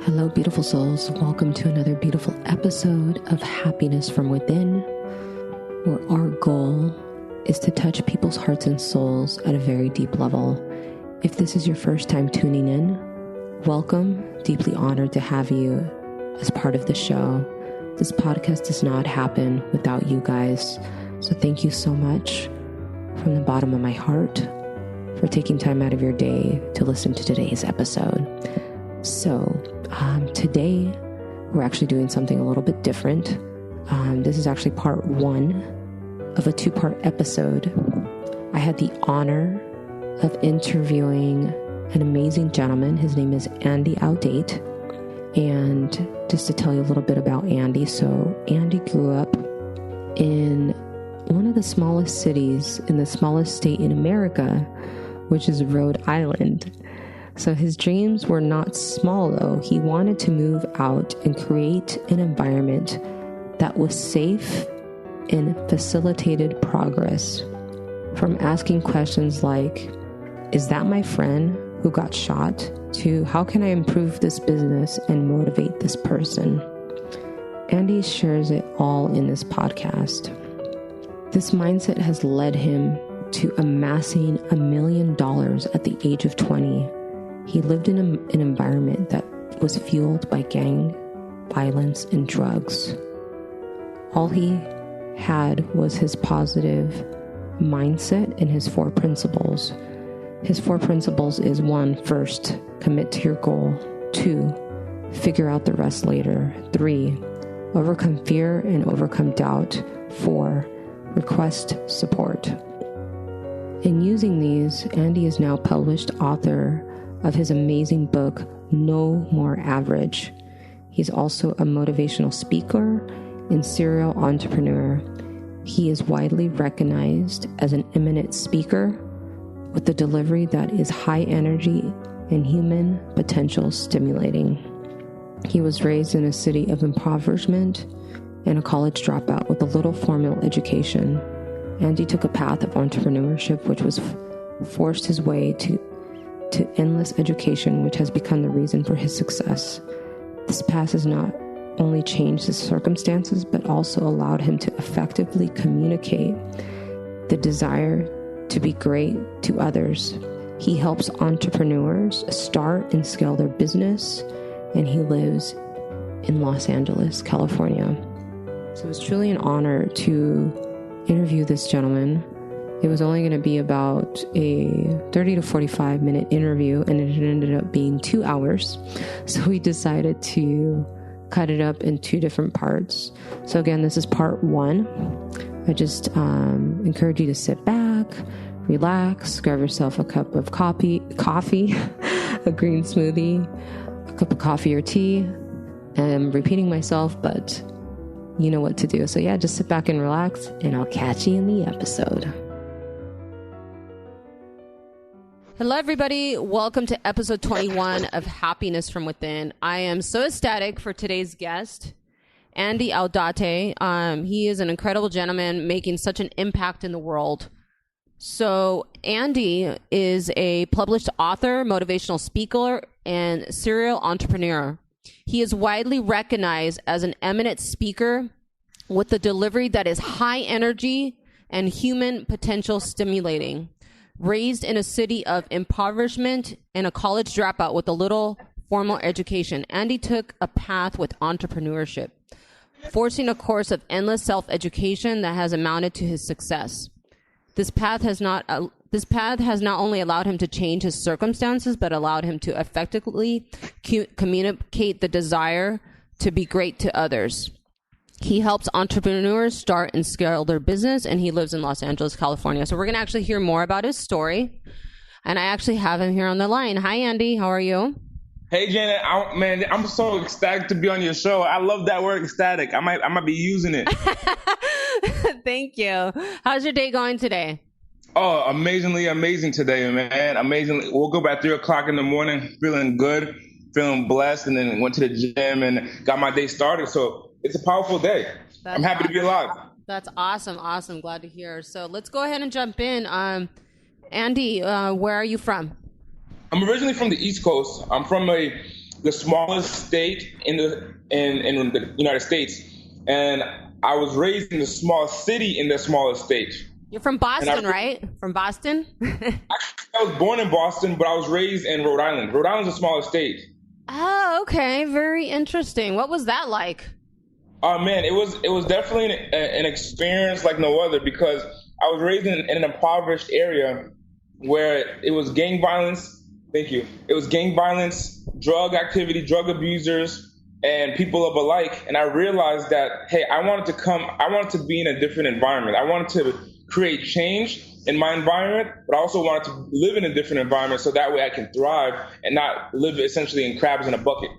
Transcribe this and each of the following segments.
Hello, beautiful souls. Welcome to another beautiful episode of Happiness from Within, where our goal is to touch people's hearts and souls at a very deep level. If this is your first time tuning in, welcome. Deeply honored to have you as part of the show. This podcast does not happen without you guys. So thank you so much from the bottom of my heart for taking time out of your day to listen to today's episode. So today we're actually doing something a little bit different. This is actually part one of a two-part episode. I had the honor of interviewing an amazing gentleman. His name is Andy Audate. And just to tell you a little bit about Andy. So Andy grew up in one of the smallest cities in the smallest state in America, which is Rhode Island. So his dreams were not small, though. He wanted to move out and create an environment that was safe and facilitated progress. From asking questions like, is that my friend who got shot? To how can I improve this business and motivate this person? Andy shares it all in this podcast. This mindset has led him to amassing $1 million at the age of 20. He lived in an environment that was fueled by gang violence and drugs. All he had was his positive mindset and his 4 principles. His 4 principles is 1, first, commit to your goal. 2, figure out the rest later. 3, overcome fear and overcome doubt. 4, request support. In using these, Andy is now published author of his amazing book, No More Average. He's also a motivational speaker and serial entrepreneur. He is widely recognized as an eminent speaker with a delivery that is high energy and human potential stimulating. He was raised in a city of impoverishment and a college dropout with a little formal education. Andy took a path of entrepreneurship, which was forced his way to endless education, which has become the reason for his success. This path has not only changed his circumstances, but also allowed him to effectively communicate the desire to be great to others. He helps entrepreneurs start and scale their business, and he lives in Los Angeles, California. So it's truly an honor to interview this gentleman. It was only going to be about a 30 to 45 minute interview, and it ended up being 2 hours. So we decided to cut it up in 2 different parts. So again, this is part 1. I just encourage you to sit back, relax, grab yourself a cup of coffee, a green smoothie, a cup of coffee or tea. And I'm repeating myself, but you know what to do. So yeah, just sit back and relax, and I'll catch you in the episode. Hello, everybody. Welcome to episode 21 of Happiness from Within. I am so ecstatic for today's guest, Andy Audate. He is an incredible gentleman making such an impact in the world. So Andy is a published author, motivational speaker, and serial entrepreneur. He is widely recognized as an eminent speaker with a delivery that is high energy and human potential stimulating. Raised in a city of impoverishment and a college dropout with a little formal education, Andy took a path with entrepreneurship, forcing a course of endless self-education that has amounted to his success. This path has not only allowed him to change his circumstances, but allowed him to effectively communicate the desire to be great to others. He helps entrepreneurs start and scale their business, and he lives in Los Angeles, California. So we're going to actually hear more about his story, and I actually have him here on the line. Hi, Andy. How are you? Hey, Janet. I'm so ecstatic to be on your show. I love that word, ecstatic. I might be using it. Thank you. How's your day going today? Oh, amazing today, man. Amazingly. Woke up at 3 o'clock in the morning, feeling good, feeling blessed, and then went to the gym and got my day started. So it's a powerful day. I'm happy to be alive. That's awesome. Glad to hear. So let's go ahead and jump in. Andy, where are you from? I'm originally from the East Coast. I'm from a the smallest state in the United States, and I was raised in the smallest city in the smallest state. You're from Boston, right? From Boston? Actually, I was born in Boston, but I was raised in Rhode Island. Rhode Island's the smallest state. Oh, okay. Very interesting. What was that like? Oh man, it was definitely an experience like no other, because I was raised in an impoverished area where it was gang violence. Thank you. It was gang violence, drug activity, drug abusers, and people of alike. And I realized that, hey, I wanted to be in a different environment. I wanted to create change in my environment, but I also wanted to live in a different environment so that way I can thrive and not live essentially in crabs in a bucket.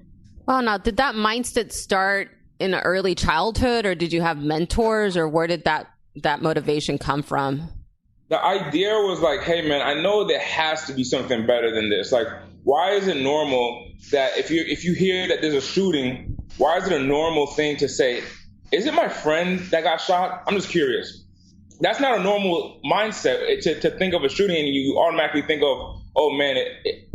Well, now, did that mindset start in an early childhood, or did you have mentors, or where did that motivation come from? The idea was like, hey man, I know there has to be something better than this. Like, why is it normal that if you hear that there's a shooting, why is it a normal thing to say, is it my friend that got shot? I'm just curious. That's not a normal mindset to think of a shooting and you automatically think of, oh man,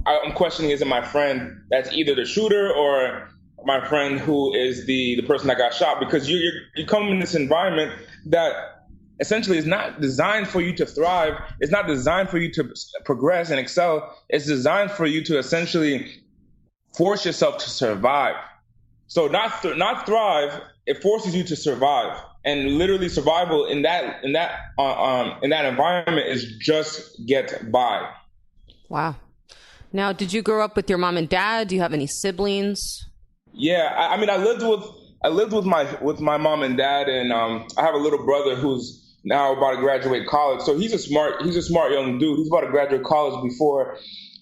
I'm questioning, is it my friend that's either the shooter or my friend who is the person that got shot? Because you come in this environment that essentially is not designed for you to thrive. It's not designed for you to progress and excel. It's designed for you to essentially force yourself to survive. So not thrive, it forces you to survive. And literally survival in that environment is just get by. Wow. Now, did you grow up with your mom and dad? Do you have any siblings? Yeah, I mean, I lived with my mom and dad, and I have a little brother who's now about to graduate college. So he's a smart young dude. He's about to graduate college before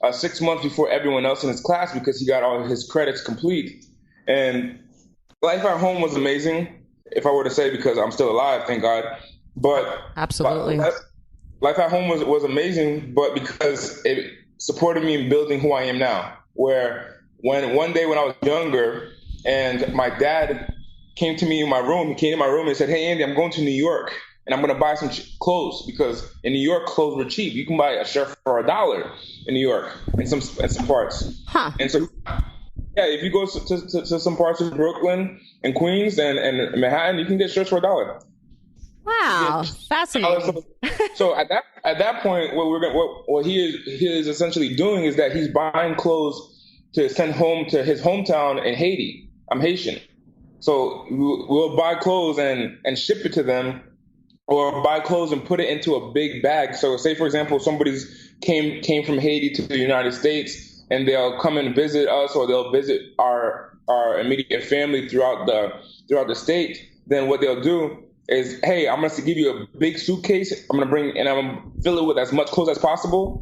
6 months before everyone else in his class, because he got all his credits complete. And life at home was amazing, if I were to say, because I'm still alive, thank God. But absolutely, life at home was amazing, but because it supported me in building who I am now. Where one day when I was younger, and my dad came to me in my room, he came in my room and said, "Hey Andy, I'm going to New York and I'm going to buy some clothes, because in New York clothes were cheap. You can buy a shirt for $1 in New York and some parts." Huh. And so, yeah, if you go to some parts of Brooklyn and Queens and Manhattan, you can get shirts for $1. Wow, fascinating. So at that point, what he is essentially doing is that he's buying clothes to send home to his hometown in Haiti. I'm Haitian, so we'll buy clothes and ship it to them, or buy clothes and put it into a big bag. So say, for example, somebody's came from Haiti to the United States, and they'll come and visit us, or they'll visit our immediate family throughout the state. Then what they'll do is, hey, I'm going to give you a big suitcase. I'm going to bring, and I'm going to fill it with as much clothes as possible.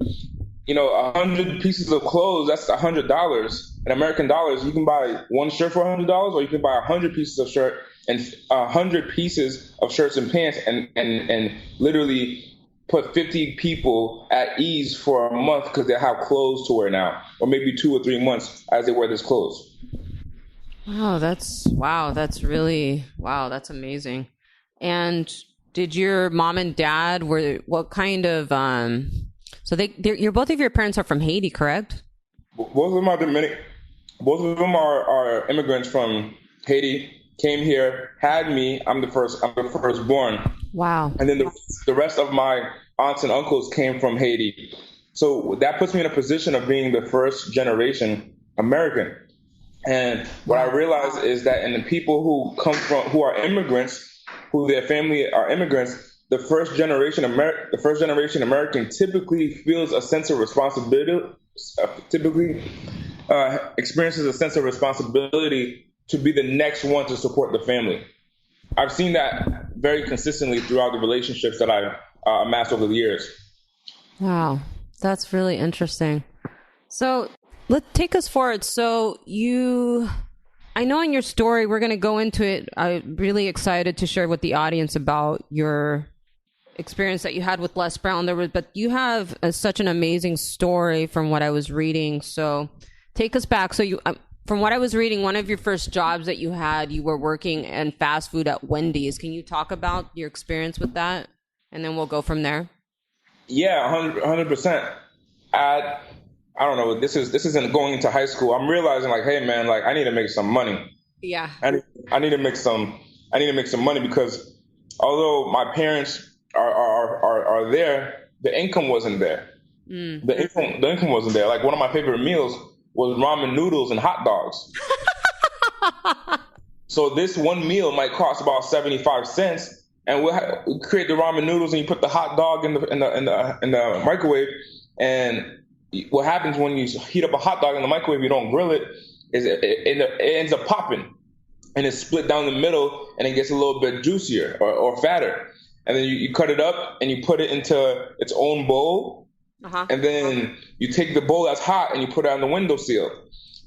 100 pieces of clothes, that's $100. In American dollars, you can buy one shirt for $100, or you can buy 100 pieces of shirt and 100 pieces of shirts and pants, and literally put 50 people at ease for a month, because they have clothes to wear now, or maybe 2 or 3 months as they wear this clothes. Wow, that's amazing. And did your mom and dad what kind of so both of your parents are from Haiti, correct? Both of them are Dominican. Both of them are immigrants from Haiti. Came here, had me. I'm the firstborn. Wow. And then the rest of my aunts and uncles came from Haiti. So that puts me in a position of being the first generation American. And what I realized is that in the people who are immigrants, who their family are immigrants, the first generation American typically feels a sense of responsibility, experiences a sense of responsibility to be the next one to support the family. I've seen that very consistently throughout the relationships that I've amassed over the years. Wow, that's really interesting. So let's take us forward. So I know in your story, we're going to go into it. I'm really excited to share with the audience about your experience that you had with Les Brown. But you have such an amazing story from what I was reading. So take us back. So from what I was reading, one of your first jobs that you had, you were working in fast food at Wendy's. Can you talk about your experience with that? And then we'll go from there. Yeah, 100%. At I don't know, this isn't going into high school. I'm realizing like, hey man, like I need to make some money. Yeah. I need to make some money because although my parents are there, the income wasn't there. The income wasn't there. Like one of my favorite meals was ramen noodles and hot dogs. So this one meal might cost about 75 cents, and we create the ramen noodles and you put the hot dog in the microwave. And what happens when you heat up a hot dog in the microwave, you don't grill it, is it ends up popping, and it's split down the middle, and it gets a little bit juicier or fatter. And then you cut it up and you put it into its own bowl. And then you take the bowl that's hot and you put it on the windowsill.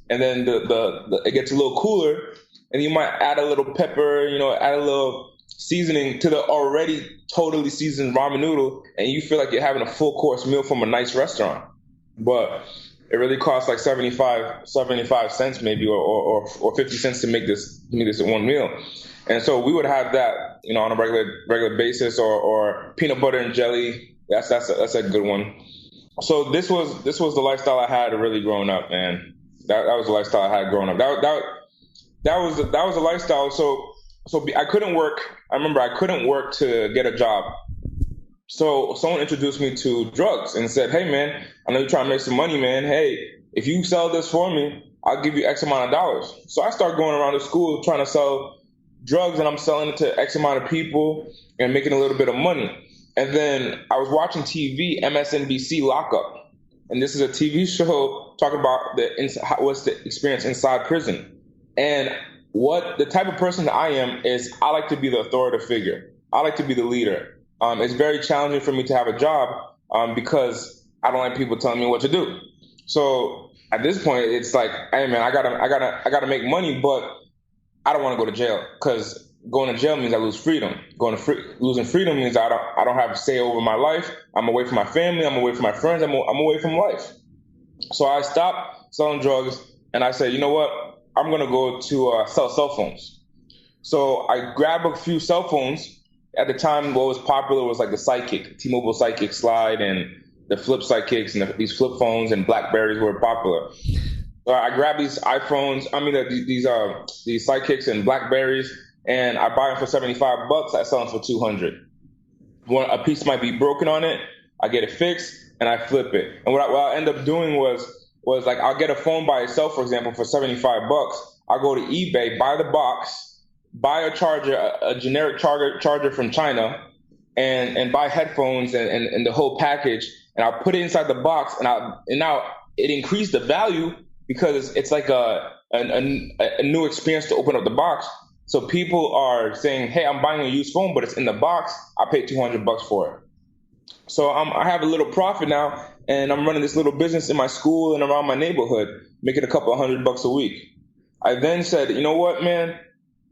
And then it gets a little cooler, and you might add a little pepper, add a little seasoning to the already totally seasoned ramen noodle, and you feel like you're having a full course meal from a nice restaurant. But it really costs like 75 cents maybe, or 50 cents to make this one meal. And so we would have that, on a regular basis, or peanut butter and jelly. That's a good one. So this was the lifestyle I had really growing up, man. That was the lifestyle I had growing up. That was a lifestyle. So I couldn't work. I remember I couldn't work to get a job. So someone introduced me to drugs and said, hey man, I know you're trying to make some money, man. Hey, if you sell this for me, I'll give you X amount of dollars. So I started going around the school trying to sell drugs, and I'm selling it to X amount of people and making a little bit of money. And then I was watching TV, MSNBC Lockup. And this is a TV show talking about what's the experience inside prison. And what the type of person that I am is, I like to be the authoritative figure. I like to be the leader. It's very challenging for me to have a job because I don't like people telling me what to do. So at this point, it's like, hey man, I gotta make money, but I don't want to go to jail, because going to jail means I lose freedom. Losing freedom means I don't have a say over my life. I'm away from my family. I'm away from my friends. I'm away from life. So I stopped selling drugs, and I said, you know what? I'm going to go to sell cell phones. So I grabbed a few cell phones. At the time, what was popular was like the Sidekick, T-Mobile Sidekick Slide, and the Flip Sidekicks, and these flip phones and Blackberries were popular. So I grabbed these these Sidekicks and Blackberries, and I buy them for $75. I sell them for $200. A piece might be broken on it. I get it fixed and I flip it. And what I end up doing was like, I'll get a phone by itself, for example, for $75. I'll go to eBay, buy the box, buy a charger, a generic charger from China, and buy headphones and the whole package. And I'll put it inside the box, and now it increased the value because it's like a new experience to open up the box. So people are saying, hey, I'm buying a used phone, but it's in the box. I paid $200 for it. So I have a little profit now, and I'm running this little business in my school and around my neighborhood, making a couple of $100 a week. I then said, you know what, man,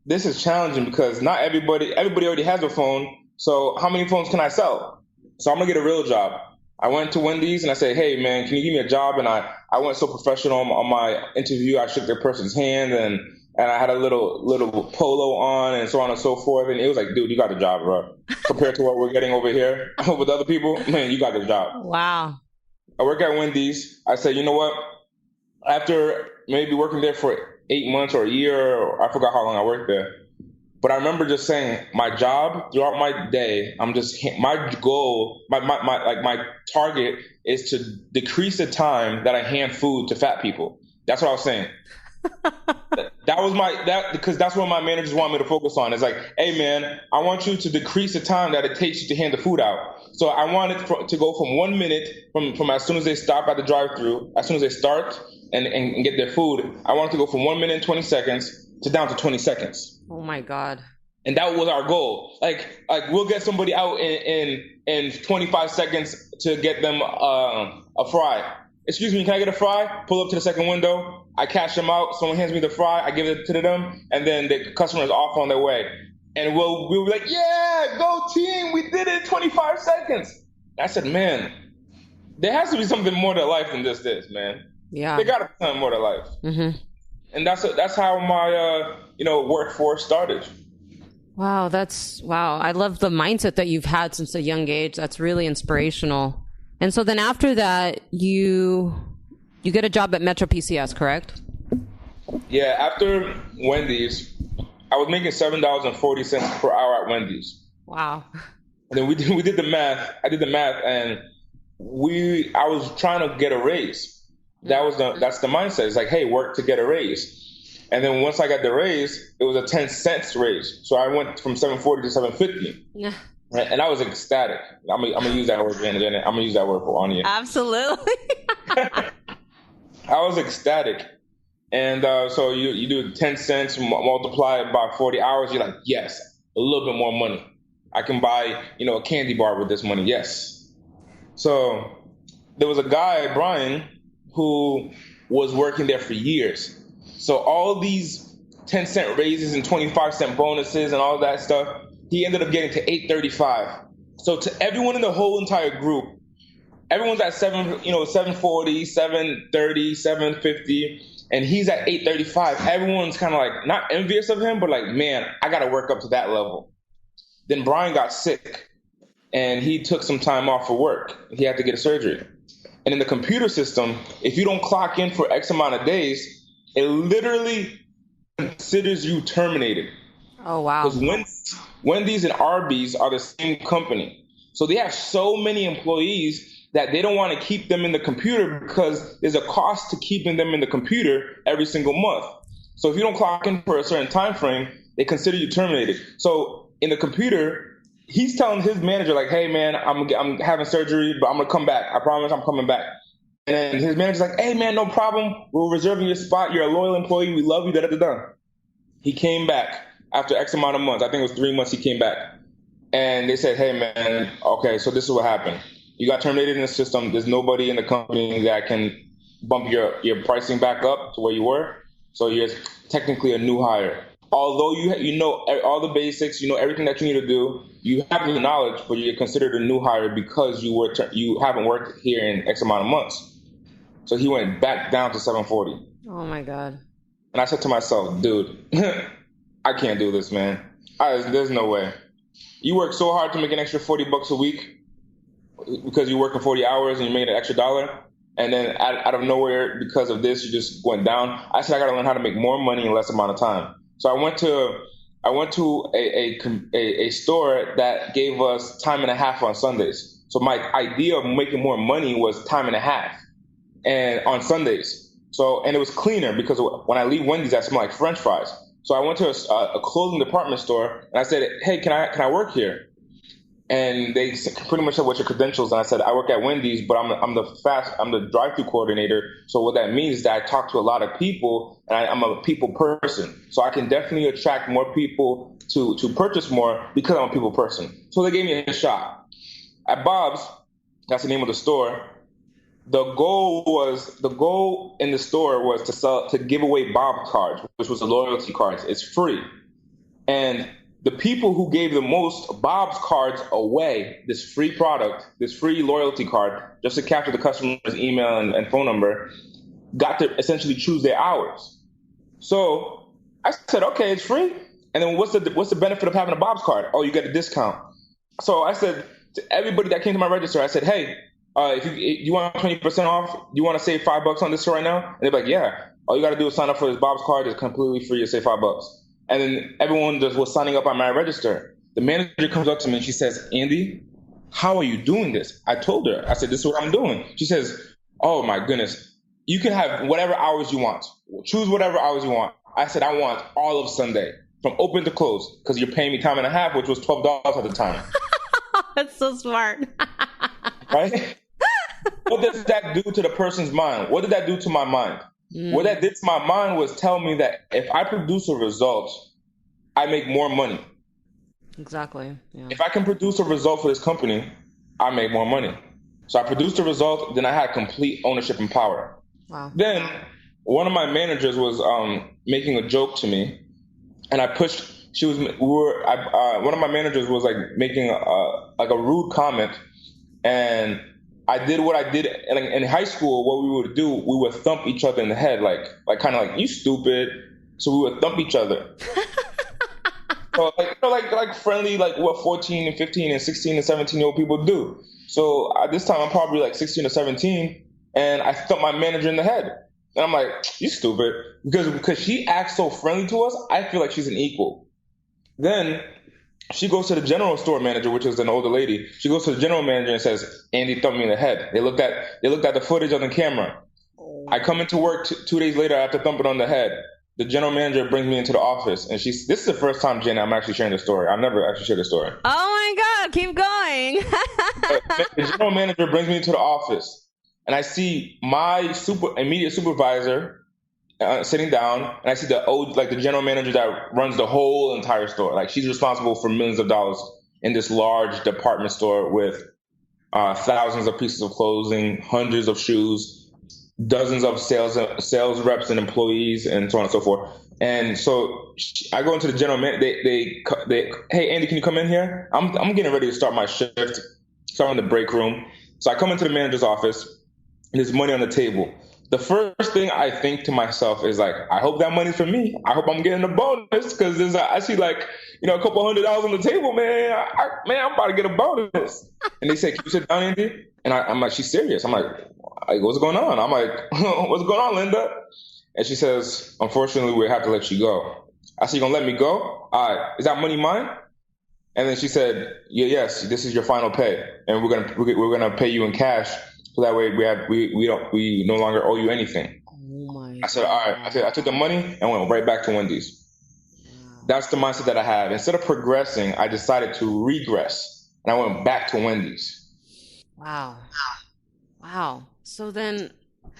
this is challenging because not everybody already has a phone. So how many phones can I sell? So I'm gonna get a real job. I went to Wendy's and I said, hey man, can you give me a job? And I went so professional on my interview. I shook their person's hand, and I had a little polo on and so on and so forth. And it was like, dude, you got the job, bro. Compared to what we're getting over here with other people, man, you got the job. Wow. I work at Wendy's. I said, you know what? After maybe working there for 8 months or a year, or I forgot how long I worked there. But I remember just saying, my job throughout my day, my goal, my target is to decrease the time that I hand food to fat people. That's what I was saying. Because that's what my managers want me to focus on. It's like, hey man, I want you to decrease the time that it takes you to hand the food out. So I want it to go from 1 minute from as soon as they stop at the drive-thru, as soon as they start and get their food, I want it to go from 1 minute and 20 seconds to down to 20 seconds. Oh my God. And that was our goal. Like we'll get somebody out in 25 seconds to get them a fry. Excuse me, can I get a fry? Pull up to the second window. I cash them out. Someone hands me the fry. I give it to them. And then the customer is off on their way. And we'll be like, yeah, go team. We did it in 25 seconds. I said, man, there has to be something more to life than just this, man. Yeah. There got to be something more to life. Mm-hmm. And that's how my workforce started. Wow, I love the mindset that you've had since a young age. That's really inspirational. And so then after that, you You get a job at Metro PCS, correct? Yeah, after Wendy's, I was making $7.40 per hour at Wendy's. Wow. And then we did the math. I did the math, and I was trying to get a raise. That's the mindset. It's like, hey, work to get a raise. And then once I got the raise, it was a 10 cents raise. So I went from $7.40 to $7.50. Yeah. And I was ecstatic. I'm gonna use that word again. I'm gonna use that word on you. Absolutely. I was ecstatic. And so you do 10 cents, multiply it by 40 hours. You're like, yes, a little bit more money. I can buy, a candy bar with this money. Yes. So there was a guy, Brian, who was working there for years. So all these 10-cent raises and 25-cent bonuses and all that stuff, he ended up getting to $8.35. So to everyone in the whole entire group, everyone's at $7.40, $7.30, $7.50, and he's at $8.35. Everyone's kind of like not envious of him, but like, man, I got to work up to that level. Then Brian got sick, and he took some time off for work. He had to get a surgery. And in the computer system, if you don't clock in for X amount of days, it literally considers you terminated. Oh, wow. Because Wendy's and Arby's are the same company. So they have so many employees that they don't want to keep them in the computer because there's a cost to keeping them in the computer every single month. So if you don't clock in for a certain time frame, they consider you terminated. So in the computer, he's telling his manager, like, hey, man, I'm having surgery, but I'm going to come back. I promise I'm coming back. And then his manager's like, hey, man, no problem. We're reserving your spot. You're a loyal employee. We love you. Da-da-da-da. He came back after X amount of months. I think it was 3 months he came back. And they said, hey, man, okay, so this is what happened. You got terminated in the system. There's nobody in the company that can bump your pricing back up to where you were. So you're technically a new hire. Although you know all the basics, you know everything that you need to do, you have the knowledge, but you're considered a new hire because you haven't worked here in X amount of months. So he went back down to $7.40. Oh my God. And I said to myself, dude, I can't do this, man. There's no way. You work so hard to make an extra $40 a week because you're working 40 hours and you made an extra $1. And then out of nowhere, because of this, you just went down. I said, I got to learn how to make more money in less amount of time. So I went to a store that gave us time and a half on Sundays. So my idea of making more money was time and a half and on Sundays. So, and it was cleaner because when I leave Wendy's, I smell like French fries. So I went to a clothing department store and I said, hey, can I work here? And they pretty much said, what's your credentials? And I said, I work at Wendy's, but I'm the drive-through coordinator. So what that means is that I talk to a lot of people, and I'm a people person. So I can definitely attract more people to purchase more because I'm a people person. So they gave me a shot. At Bob's, that's the name of the store, the goal in the store was to give away Bob cards, which was the loyalty cards. It's free. And the people who gave the most Bob's cards away, this free product, this free loyalty card, just to capture the customer's email and phone number, got to essentially choose their hours. So I said, okay, it's free. And then what's the benefit of having a Bob's card? Oh, you get a discount. So I said to everybody that came to my register, I said, hey, if you want 20% off, do you want to save $5 on this right now? And they're like, yeah. All you got to do is sign up for this Bob's card. It's completely free to save $5. And then everyone just was signing up on my register. The manager comes up to me and she says, Andy, how are you doing this? I told her. I said, this is what I'm doing. She says, oh, my goodness. You can have whatever hours you want. Choose whatever hours you want. I said, I want all of Sunday from open to close because you're paying me time and a half, which was $12 at the time. That's so smart. Right? What does that do to the person's mind? What did that do to my mind? What that did to my mind was tell me that if I produce a result, I make more money. Exactly. Yeah. If I can produce a result for this company, I make more money. So I produced a result, then I had complete ownership and power. Wow. Then one of my managers was making a joke to me, and I pushed. One of my managers was like making a rude comment, and I did what I did in high school. What we would do, we would thump each other in the head, like kind of like, you stupid. So we would thump each other. So like friendly, like what 14 and 15 and 16 and 17-year-old people do. So at this time, I'm probably like 16 or 17. and I thumped my manager in the head. And I'm like, you stupid. Because she acts so friendly to us, I feel like she's an equal. Then she goes to the general store manager, which is an older lady. She goes to the general manager and says, Andy thumped me in the head. They looked at the footage on the camera. I come into work 2 days later after thumping on the head. The general manager brings me into the office, and this is the first time, Jenna, I'm actually sharing the story. I've never actually shared the story. Oh my God, keep going. The general manager brings me into the office, and I see my immediate supervisor sitting down, and I see the general manager that runs the whole entire store. Like, she's responsible for millions of dollars in this large department store with thousands of pieces of clothing, hundreds of shoes, dozens of sales reps and employees, and so on and so forth. And so I go into the general man. They hey, Andy, can you come in here? I'm getting ready to start my shift. So I'm in the break room. So I come into the manager's office, and there's money on the table. The first thing I think to myself is like, I hope that money's for me. I hope I'm getting a bonus, because I see like, a couple $100 on the table, man. I'm about to get a bonus. And they say, can you sit down, Andy? And I'm like, she's serious. I'm like, what's going on? I'm like, what's going on, Linda? And she says, unfortunately, we have to let you go. I said, you gonna let me go? All right, is that money mine? And then she said, yes, this is your final pay, and we're gonna pay you in cash, so that way we no longer owe you anything. Oh my I said, all right. I took the money and went right back to Wendy's. That's the mindset that I have. Instead of progressing, I decided to regress, and I went back to Wendy's. Wow. So then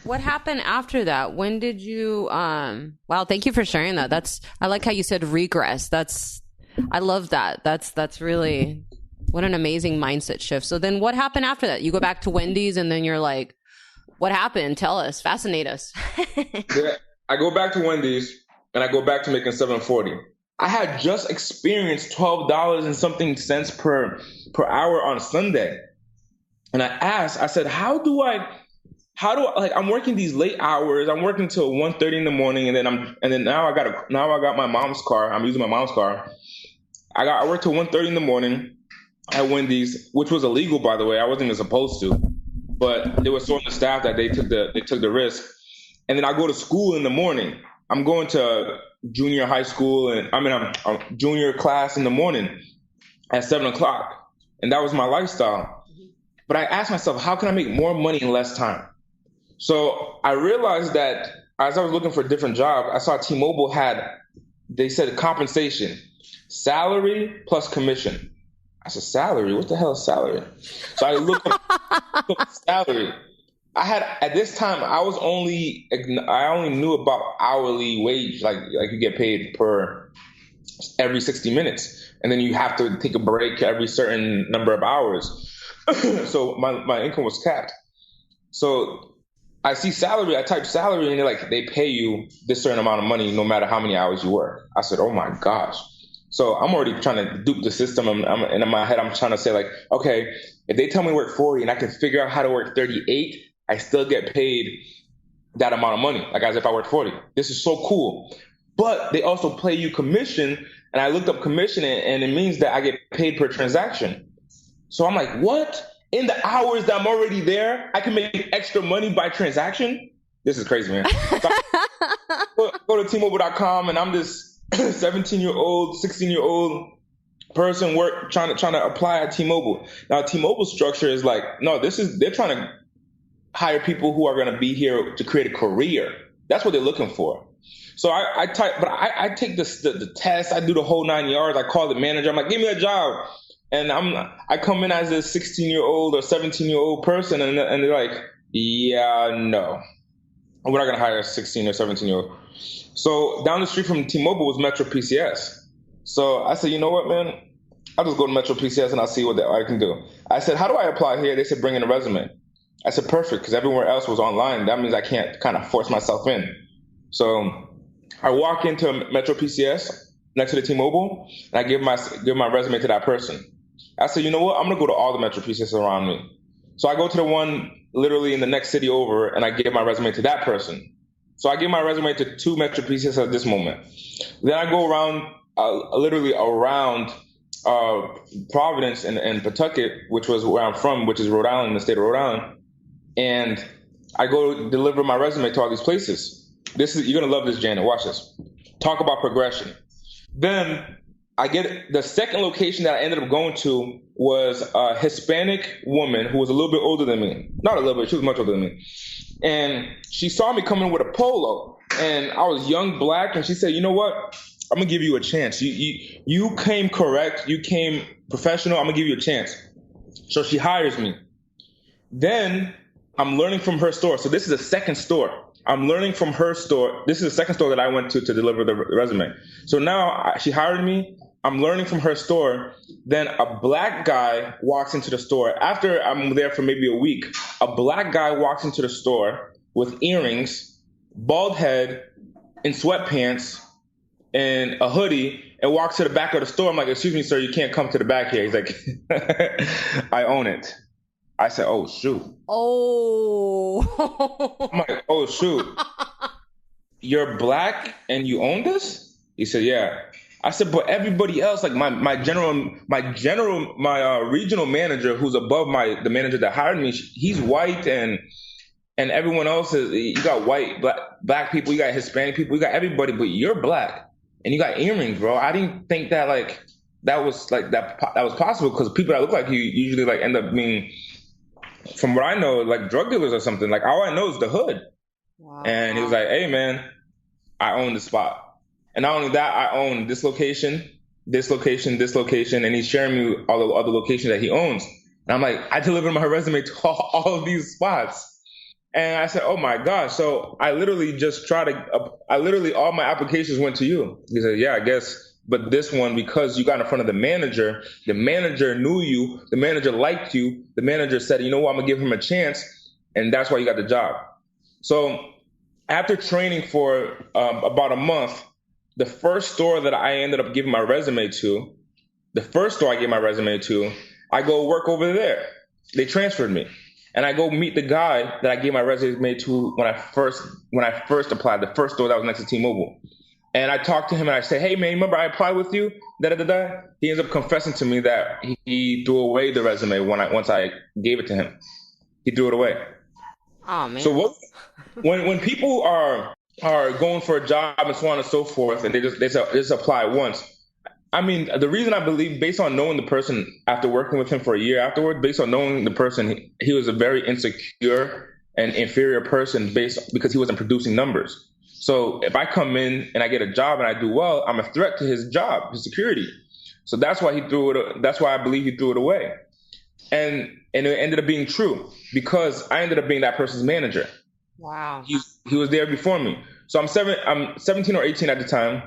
what happened after that? When did you, wow, thank you for sharing that. I like how you said regress. I love that. That's really, what an amazing mindset shift. So then what happened after that? You go back to Wendy's, and then you're like, what happened? Tell us, fascinate us. Yeah, I go back to Wendy's, and I go back to making $7.40. I had just experienced $12 and something cents per hour on Sunday. And I said, how do I, I'm working these late hours. I'm working till 1:30 in the morning. And then now I got my mom's car. I'm using my mom's car. I worked till 1:30 in the morning at Wendy's, which was illegal, by the way. I wasn't even supposed to, but they were so understaffed that they took the risk. And then I go to school in the morning. I'm going to junior high school, and I'm junior class in the morning at 7:00. And that was my lifestyle. But I asked myself, how can I make more money in less time? So I realized that as I was looking for a different job, I saw T-Mobile they said compensation, salary plus commission. I said, salary? What the hell is salary? So I looked up salary. At this time, I only knew about hourly wage, like you get paid per every 60 minutes. And then you have to take a break every certain number of hours. So my income was capped. So I see salary, I type salary, and they're like, they pay you this certain amount of money no matter how many hours you work. I said, oh my gosh. So I'm already trying to dupe the system. And in my head, I'm trying to say like, okay, if they tell me to work 40 and I can figure out how to work 38, I still get paid that amount of money, like as if I worked 40. This is so cool. But they also pay you commission. And I looked up commission, and it means that I get paid per transaction. So I'm like, what? In the hours that I'm already there, I can make extra money by transaction? This is crazy, man. So I go to T-Mobile.com, and I'm this 17-year-old, 16-year-old person trying to apply at T-Mobile. Now, T-Mobile's structure is like, no, they're trying to hire people who are going to be here to create a career. That's what they're looking for. So I take the test. I do the whole 9 yards. I call the manager. I'm like, give me a job. And I come in as a 16-year-old or 17-year-old person, and they're like, yeah, no, we're not going to hire a 16 or 17-year-old. So down the street from T-Mobile was Metro PCS. So I said, you know what, man? I'll just go to Metro PCS and I'll see what I can do. I said, how do I apply here? They said, bring in a resume. I said, perfect, because everywhere else was online. That means I can't kind of force myself in. So I walk into Metro PCS next to the T-Mobile, and I give my resume to that person. I said, you know what? I'm going to go to all the Metro PCS around me. So I go to the one literally in the next city over, and I give my resume to that person. So I give my resume to 2 Metro PCS at this moment. Then I go around, literally around Providence and Pawtucket, which was where I'm from, which is Rhode Island, the state of Rhode Island. And I go deliver my resume to all these places. You're going to love this, Janet. Watch this. Talk about progression. Then I get the second location that I ended up going to was a Hispanic woman who was a little bit older than me. Not a little bit, she was much older than me. And she saw me coming with a polo, and I was young, black, and she said, you know what? I'm going to give you a chance. You came correct. You came professional. I'm going to give you a chance. So she hires me. Then I'm learning from her store. So this is the second store. I'm learning from her store. This is the second store that I went to deliver the resume. So now she hired me. I'm learning from her store. Then a black guy walks into the store. After I'm there for maybe a week, a black guy walks into the store with earrings, bald head, in sweatpants, and a hoodie, and walks to the back of the store. I'm like, excuse me, sir, you can't come to the back here. He's like, I own it. I said, oh, shoot. Oh. I'm like, oh, shoot. You're black and you own this? He said, yeah. I said, but everybody else, like my regional manager, who's above the manager that hired me, he's white, and everyone else you got white, black people, you got Hispanic people, you got everybody, but you're black and you got earrings, bro. I didn't think that that was possible, because people that look like you usually like end up being, from what I know, like drug dealers or something. Like all I know is the hood. Wow. And he was like, hey man, I own the spot. And not only that, I own this location, this location, this location, and he's sharing me all the other locations that he owns. And I'm like, I delivered my resume to all of these spots. And I said, oh my gosh. So I literally all my applications went to you. He said, yeah, I guess. But this one, because you got in front of the manager knew you, the manager liked you, the manager said, you know what, I'm gonna give him a chance. And that's why you got the job. So after training for about a month, the first store that I ended up giving my resume to, I go work over there. They transferred me. And I go meet the guy that I gave my resume to when I first applied, the first store that was next to T-Mobile. And I talked to him and I say, hey man, remember I applied with you? Da-da-da-da. He ends up confessing to me that he threw away the resume once I gave it to him. He threw it away. Oh man. So when people are going for a job and so on and so forth, and they just apply once. I mean, the reason I believe, based on knowing the person after working with him for a year afterward, based on knowing the person, he was a very insecure and inferior person because he wasn't producing numbers. So if I come in and I get a job and I do well, I'm a threat to his job, his security. So that's why that's why I believe he threw it away. And it ended up being true, because I ended up being that person's manager. Wow. He was there before me. So I'm 17 or 18 at the time,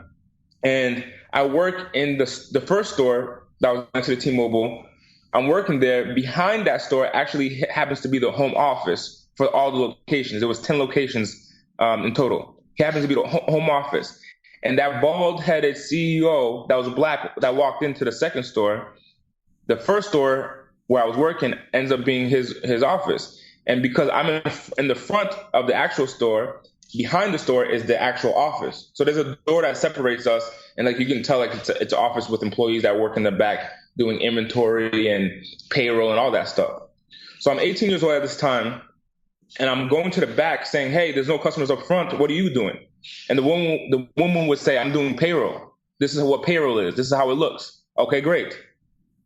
and I work in the first store that was next to the T-Mobile. I'm working there. Behind that store actually happens to be the home office for all the locations. There was 10 locations in total. He happens to be the home office. And that bald-headed CEO that was black that walked into the second store, the first store where I was working ends up being his office. And because I'm in the front of the actual store, behind the store is the actual office. So there's a door that separates us, and like you can tell, like it's an office with employees that work in the back doing inventory and payroll and all that stuff. So I'm 18 years old at this time, and I'm going to the back saying, hey, there's no customers up front. What are you doing? And the woman would say, I'm doing payroll. This is what payroll is. This is how it looks. Okay, great.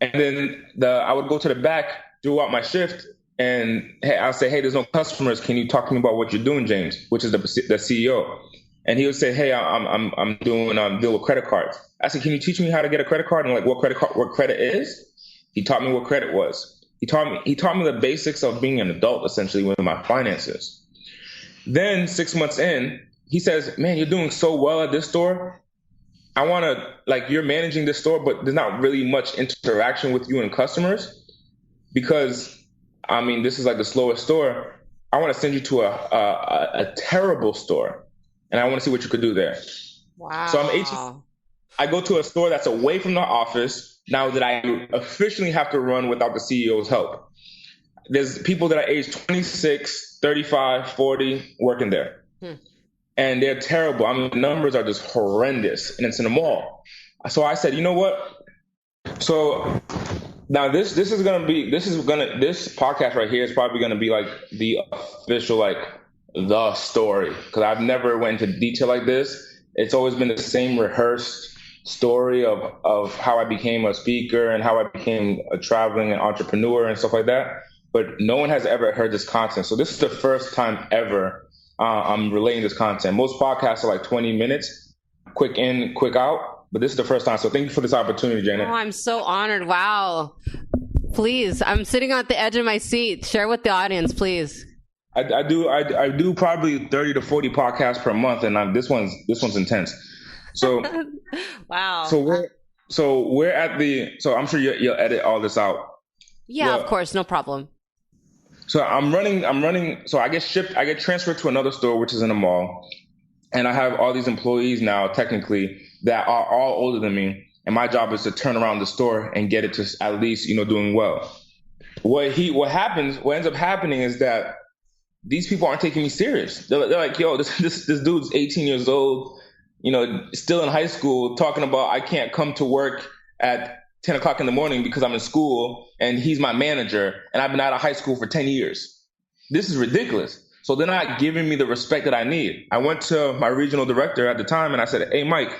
And then I would go to the back throughout my shift, and I'll say, hey, there's no customers. Can you talk to me about what you're doing, James? Which is the CEO. And he would say, hey, I'm doing deal with credit cards. I said, can you teach me how to get a credit card and like what credit is? He taught me what credit was. He taught me the basics of being an adult, essentially, with my finances. Then 6 months in, he says, man, you're doing so well at this store. I want to, like, you're managing this store, but there's not really much interaction with you and customers, because I mean, this is like the slowest store. I want to send you to a terrible store, and I want to see what you could do there. Wow. So I'm 18. I go to a store that's away from the office now that I officially have to run without the CEO's help. There's people that are age 26, 35, 40 working there. And they're terrible. I mean, the numbers are just horrendous, and it's in a mall. So I said, you know what? So Now this podcast right here is probably gonna be like the official like the story, because I've never went into detail like this. It's always been the same rehearsed story of how I became a speaker and how I became a traveling entrepreneur and stuff like that. But no one has ever heard this content. So this is the first time ever I'm relaying this content. Most podcasts are like 20 minutes, quick in, quick out. But this is the first time. So thank you for this opportunity, Janet. Oh, I'm so honored. Wow. Please, I'm sitting at the edge of my seat. Share with the audience, please. I do probably 30 to 40 podcasts per month, and this one's intense. So wow. So we're at the. So I'm sure you'll edit all this out. Yeah, well, of course, no problem. So I'm running. So I get transferred to another store, which is in a mall, and I have all these employees now, technically, that are all older than me, and my job is to turn around the store and get it to at least doing well. What ends up happening is that these people aren't taking me serious. They're like, yo, this dude's 18 years old, still in high school, talking about I can't come to work at 10 o'clock in the morning because I'm in school, and he's my manager, and I've been out of high school for 10 years. This is ridiculous. So they're not giving me the respect that I need. I went to my regional director at the time, and I said, hey, Mike,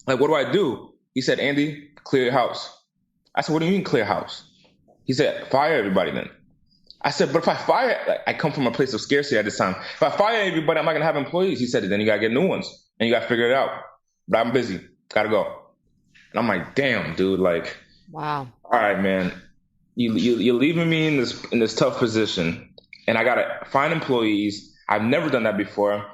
like, what do I do? He said, Andy, clear your house. I said, what do you mean clear house? He said, fire everybody then. I said, but if I fire, I come from a place of scarcity at this time. If I fire everybody, I'm not going to have employees. He said, then you got to get new ones, and you got to figure it out. But I'm busy. Got to go. And I'm like, damn, dude, like, wow. All right, man, you're leaving me in this tough position, and I got to find employees. I've never done that before.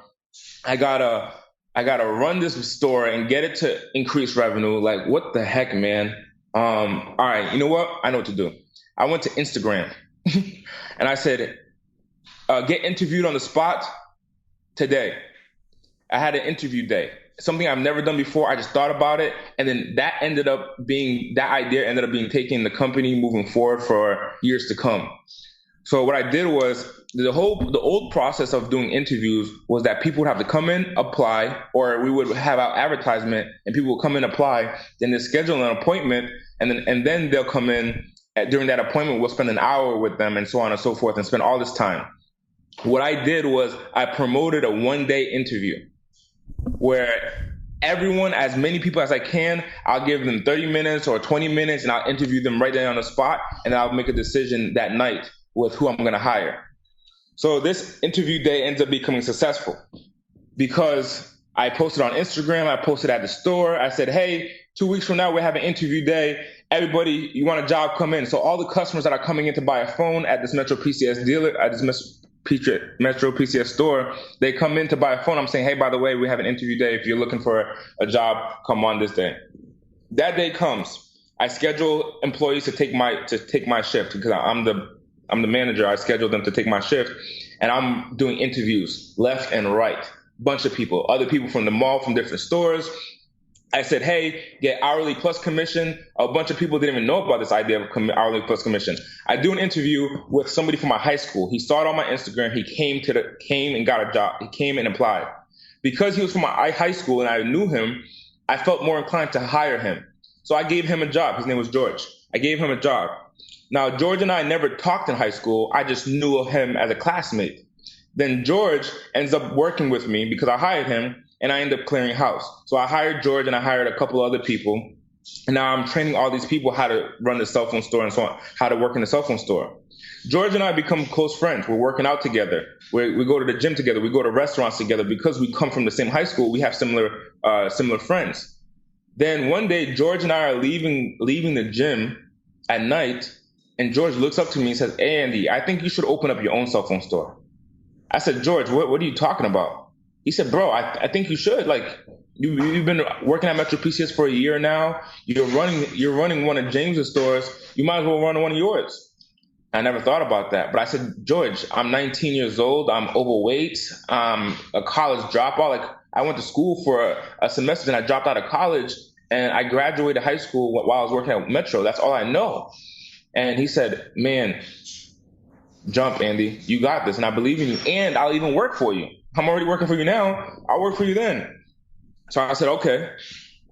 I gotta run this store and get it to increase revenue. Like, what the heck, man? All right, you know what? I know what to do. I went to Instagram and I said, get interviewed on the spot today. I had an interview day, something I've never done before. I just thought about it. And then that idea ended up being taken in the company moving forward for years to come. So what I did was the old process of doing interviews was that people would have to come in, apply, or we would have our advertisement and people would come in, apply, then they schedule an appointment, and then they'll come in. During that appointment, we'll spend an hour with them and so on and so forth and spend all this time. What I did was I promoted a one-day interview where everyone, as many people as I can, I'll give them 30 minutes or 20 minutes and I'll interview them right there on the spot, and I'll make a decision that night with who I'm going to hire. So this interview day ends up becoming successful because I posted on Instagram, I posted at the store, I said, hey, 2 weeks from now, we're having interview day. Everybody, you want a job, come in. So all the customers that are coming in to buy a phone at this Metro PCS dealer, at this Metro PCS store, they come in to buy a phone. I'm saying, hey, by the way, we have an interview day. If you're looking for a job, come on this day. That day comes. I schedule employees to take my shift because I'm the manager. I schedule them to take my shift, and I'm doing interviews left and right. Bunch of people, other people from the mall, from different stores. I said, hey, get hourly plus commission. A bunch of people didn't even know about this idea of hourly plus commission. I do an interview with somebody from my high school. He saw it on my Instagram. He came and got a job. He came and applied. Because he was from my high school and I knew him, I felt more inclined to hire him. So I gave him a job. His name was George. I gave him a job. Now, George and I never talked in high school. I just knew of him as a classmate. Then George ends up working with me because I hired him, and I ended up clearing house. So I hired George and I hired a couple other people. And now I'm training all these people how to run the cell phone store and so on, how to work in the cell phone store. George and I become close friends. We're working out together. We go to the gym together. We go to restaurants together. Because we come from the same high school, we have similar friends. Then one day, George and I are leaving the gym at night, and George looks up to me and says, hey, Andy, I think you should open up your own cell phone store. I said, George, what are you talking about? He said, bro, I think you should. Like, you've been working at Metro PCS for a year now. You're running one of James's stores. You might as well run one of yours. I never thought about that. But I said, George, I'm 19 years old. I'm overweight. I'm a college dropout. Like, I went to school for a semester and I dropped out of college, and I graduated high school while I was working at Metro. That's all I know. And he said, man, jump, Andy. You got this. And I believe in you. And I'll even work for you. I'm already working for you now. I'll work for you then. So I said, okay.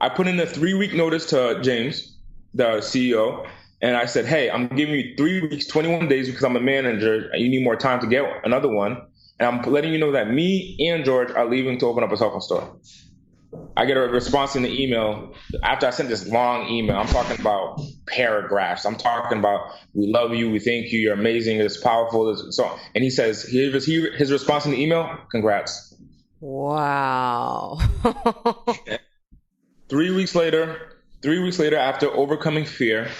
I put in a 3-week notice to James, the CEO, And I said, hey, I'm giving you 3 weeks, 21 days because I'm a manager. And you need more time to get another one. And I'm letting you know that me and George are leaving to open up a cell phone store. I get a response in the email after I sent this long email. I'm talking about paragraphs. I'm talking about, we love you, we thank you, you're amazing, it's powerful. So, and he says, his response in the email, congrats. Wow. 3 weeks later, after overcoming fear,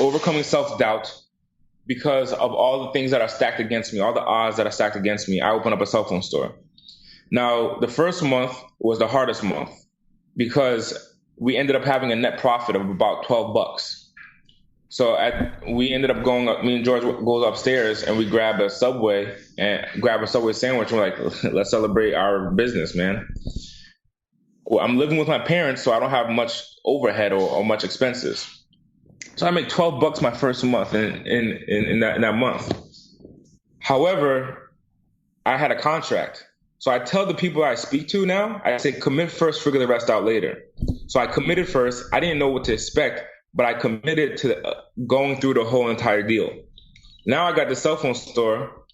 overcoming self-doubt, because of all the things that are stacked against me, all the odds that are stacked against me, I opened up a cell phone store. Now, the first month was the hardest month because we ended up having a net profit of about $12. So we ended up going up, me and George goes upstairs and we grab a Subway sandwich. And we're like, let's celebrate our business, man. Well, I'm living with my parents, so I don't have much overhead or much expenses. So I make $12 my first month in that month. However, I had a contract. So I tell the people I speak to now, I say, commit first, figure the rest out later. So I committed first. I didn't know what to expect, but I committed to going through the whole entire deal. Now I got the cell phone store.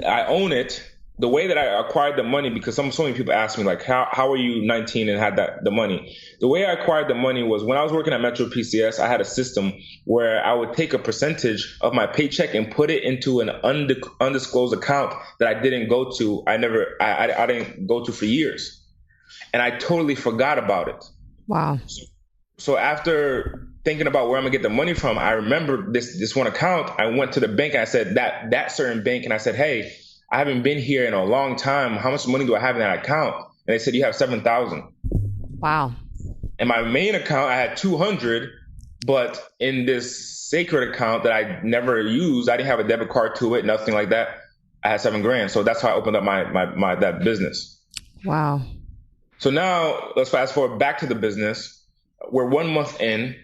I own it. The way that I acquired the money, because so many people ask me, like, how are you 19 and had the money? The way I acquired the money was when I was working at Metro PCS, I had a system where I would take a percentage of my paycheck and put it into an undisclosed account that I didn't go to. I didn't go to for years. And I totally forgot about it. Wow. So after thinking about where I'm gonna get the money from, I remember this one account. I went to the bank and I said that certain bank, and I said, hey, I haven't been here in a long time. How much money do I have in that account? And they said, you have $7,000. Wow. In my main account, I had 200, but in this sacred account that I never used, I didn't have a debit card to it, nothing like that. I had $7,000. So that's how I opened up my that business. Wow. So now let's fast forward back to the business. We're 1 month in.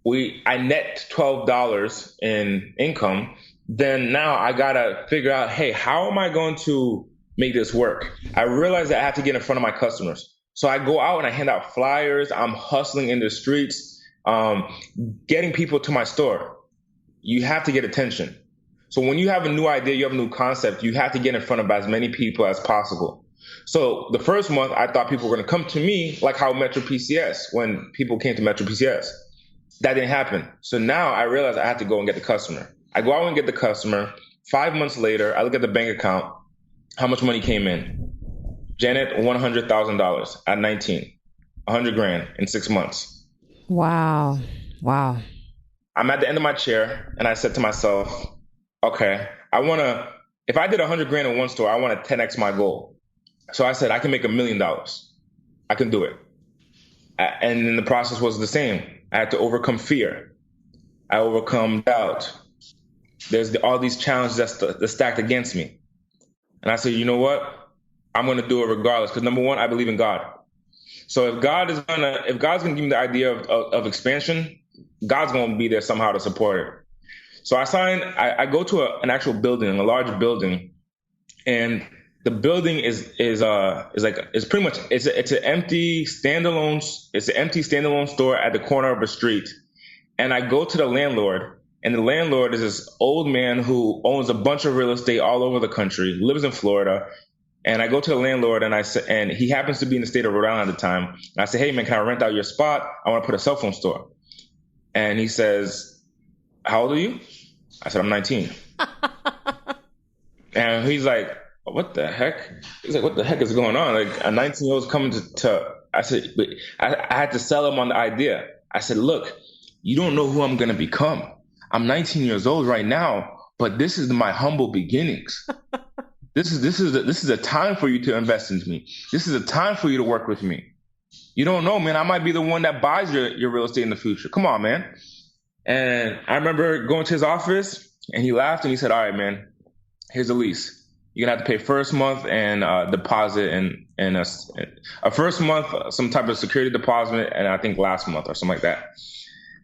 I net $12 in income. Then now I gotta figure out, hey, how am I going to make this work? I realize that I have to get in front of my customers. So I go out and I hand out flyers. I'm hustling in the streets, getting people to my store. You have to get attention. So when you have a new idea, you have a new concept, you have to get in front of as many people as possible. So the first month, I thought people were going to come to me like how Metro PCS, when people came to Metro PCS. That didn't happen. So now I realize I have to go and get the customer. I go out and get the customer. 5 months later, I look at the bank account. How much money came in? Janet, $100,000 at 19. $100,000 in 6 months. Wow. Wow. I'm at the end of my chair and I said to myself, okay, if I did $100,000 in one store, I want to 10x my goal. So I said, I can make $1 million. I can do it. And then the process was the same. I had to overcome fear. I overcome doubt. There's all these challenges that's stacked against me. And I said, you know what? I'm going to do it regardless. Because number one, I believe in God. So if God's going to give me the idea of expansion, God's going to be there somehow to support it. So I go to an actual building, a large building, and the building is pretty much it's an empty standalone store at the corner of a street. And I go to the landlord, and the landlord is this old man who owns a bunch of real estate all over the country, lives in Florida. And I go to the landlord, and he happens to be in the state of Rhode Island at the time. And I say, hey man, can I rent out your spot? I want to put a cell phone store. And he says, how old are you? I said, I'm 19. And he's like, what the heck? He's like, what the heck is going on? Like a 19-year-old's coming to I said, I had to sell him on the idea. I said, look, you don't know who I'm going to become. I'm 19 years old right now, but this is my humble beginnings. This is a time for you to invest into me. This is a time for you to work with me. You don't know, man. I might be the one that buys your real estate in the future. Come on, man. And I remember going to his office, and he laughed and he said, all right, man, here's a lease. You're going to have to pay first month and deposit and a first month, some type of security deposit, and I think last month or something like that.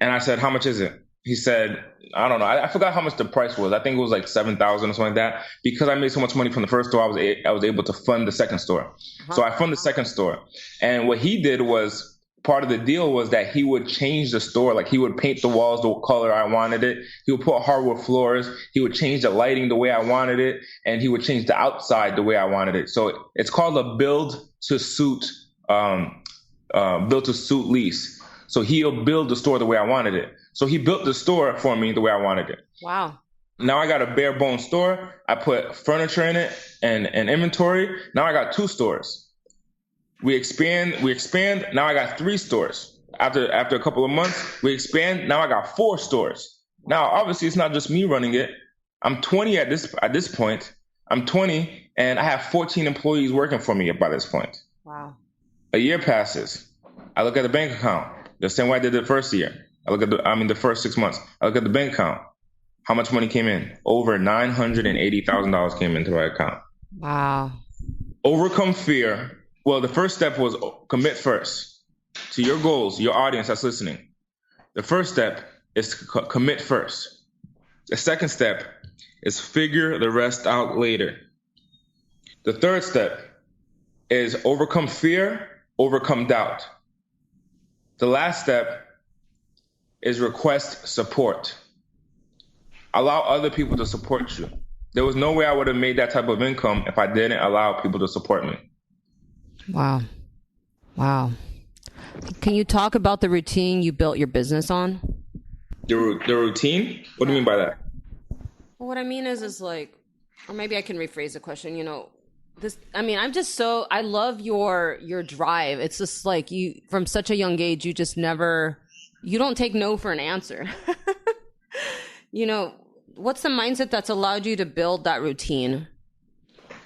And I said, how much is it? He said, I don't know. I forgot how much the price was. I think it was like $7,000 or something like that. Because I made so much money from the first store, I was able to fund the second store. Uh-huh. So I funded the second store. And what he did was part of the deal was that he would change the store. Like, he would paint the walls the color I wanted it. He would put hardwood floors. He would change the lighting the way I wanted it. And he would change the outside the way I wanted it. So it's called a build to suit lease. So he'll build the store the way I wanted it. So he built the store for me the way I wanted it. Wow. Now I got a bare bone store. I put furniture in it and inventory. Now I got 2 stores. We expand. Now I got 3 stores. After a couple of months, we expand. Now I got 4 stores. Now, obviously, it's not just me running it. I'm 20 at this point. I'm 20, and I have 14 employees working for me by this point. Wow. A year passes. I look at the bank account the same way I did the first year. The first 6 months. I look at the bank account. How much money came in? Over $980,000 came into my account. Wow. Overcome fear. Well, the first step was commit first to your goals, your audience that's listening. The first step is to commit first. The second step is figure the rest out later. The third step is overcome fear, overcome doubt. The last step is request support. Allow other people to support you. There was no way I would have made that type of income if I didn't allow people to support me. Wow. Can you talk about the routine you built your business on? The routine? What do you mean by that? Well, what I mean is like, or maybe I can rephrase the question, I love your drive. It's just like you, from such a young age, you don't take no for an answer. What's the mindset that's allowed you to build that routine?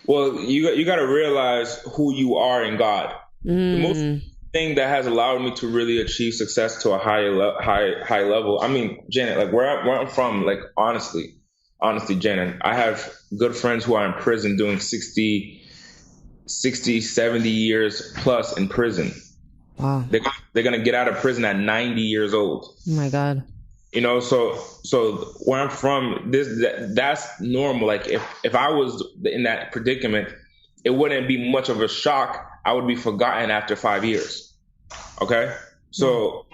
Well, you got to realize who you are in God. The most thing that has allowed me to really achieve success to a high level. I mean, Janet, like where I'm from, like honestly, Janet, I have good friends who are in prison doing 60, 70 years plus in prison. Wow. They're going to get out of prison at 90 years old. Oh my God. So where I'm from, that's normal. Like if I was in that predicament, it wouldn't be much of a shock. I would be forgotten after 5 years. Okay. So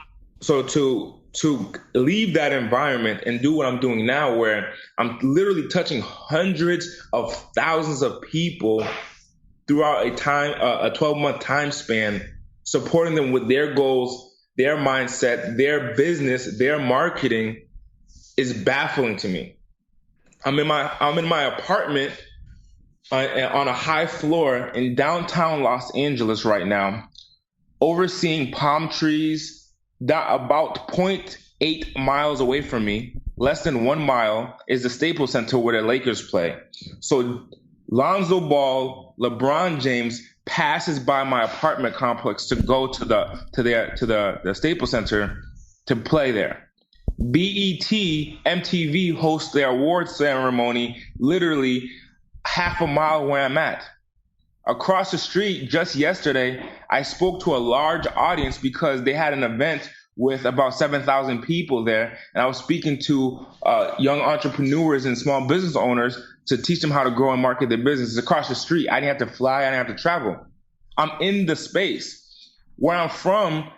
to leave that environment and do what I'm doing now, where I'm literally touching hundreds of thousands of people throughout a 12-month time span, supporting them with their goals, their mindset, their business, their marketing, is baffling to me. I'm in my apartment on a high floor in downtown Los Angeles right now, overseeing palm trees that about 0.8 miles away from me, less than 1 mile, is the Staples Center where the Lakers play. So Lonzo Ball, LeBron James passes by my apartment complex to go to the Staples Center to play there. BET, MTV hosts their awards ceremony literally half a mile where I'm at. Across the street, just yesterday, I spoke to a large audience because they had an event with about 7,000 people there, and I was speaking to young entrepreneurs and small business owners to teach them how to grow and market their businesses across the street. I didn't have to fly. I didn't have to travel. I'm in the space. Where I'm from,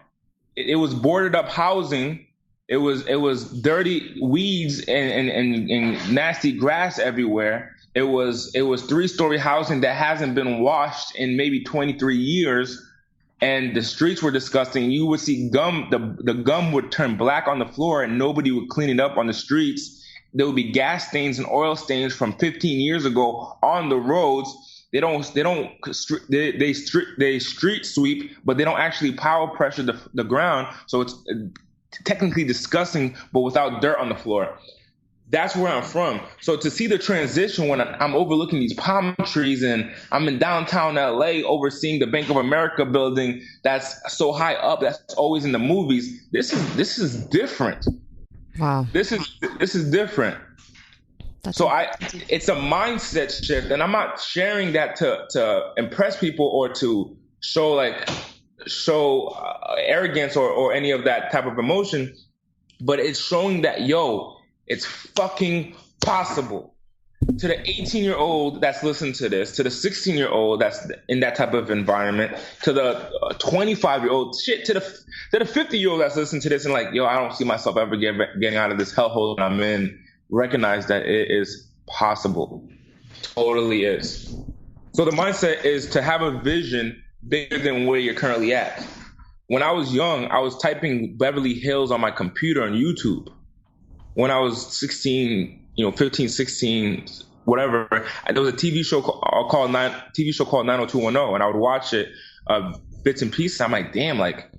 it was boarded up housing. It was dirty weeds and nasty grass everywhere. It was 3-story housing that hasn't been washed in maybe 23 years. And the streets were disgusting. You would see gum. The gum would turn black on the floor and nobody would clean it up on the streets. There would be gas stains and oil stains from 15 years ago on the roads. They street sweep, but they don't actually power pressure the ground. So it's technically disgusting, but without dirt on the floor. That's where I'm from. So to see the transition when I'm overlooking these palm trees and I'm in downtown LA overseeing the Bank of America building that's so high up, that's always in the movies. This is different. Wow. This is different. It's a mindset shift, and I'm not sharing that to impress people or to show arrogance or any of that type of emotion, but it's showing that, it's fucking possible. to the 18-year-old that's listening to this, to the 16-year-old that's in that type of environment, to the 25-year-old, shit, to the 50-year-old that's listening to this and like, yo, I don't see myself ever getting out of this hellhole that I'm in, recognize that it is possible. Totally is. So the mindset is to have a vision bigger than where you're currently at. When I was young, I was typing Beverly Hills on my computer on YouTube. When I was 16, 15, 16, whatever, there was a TV show called 90210, and I would watch it, bits and pieces. I'm like, damn, like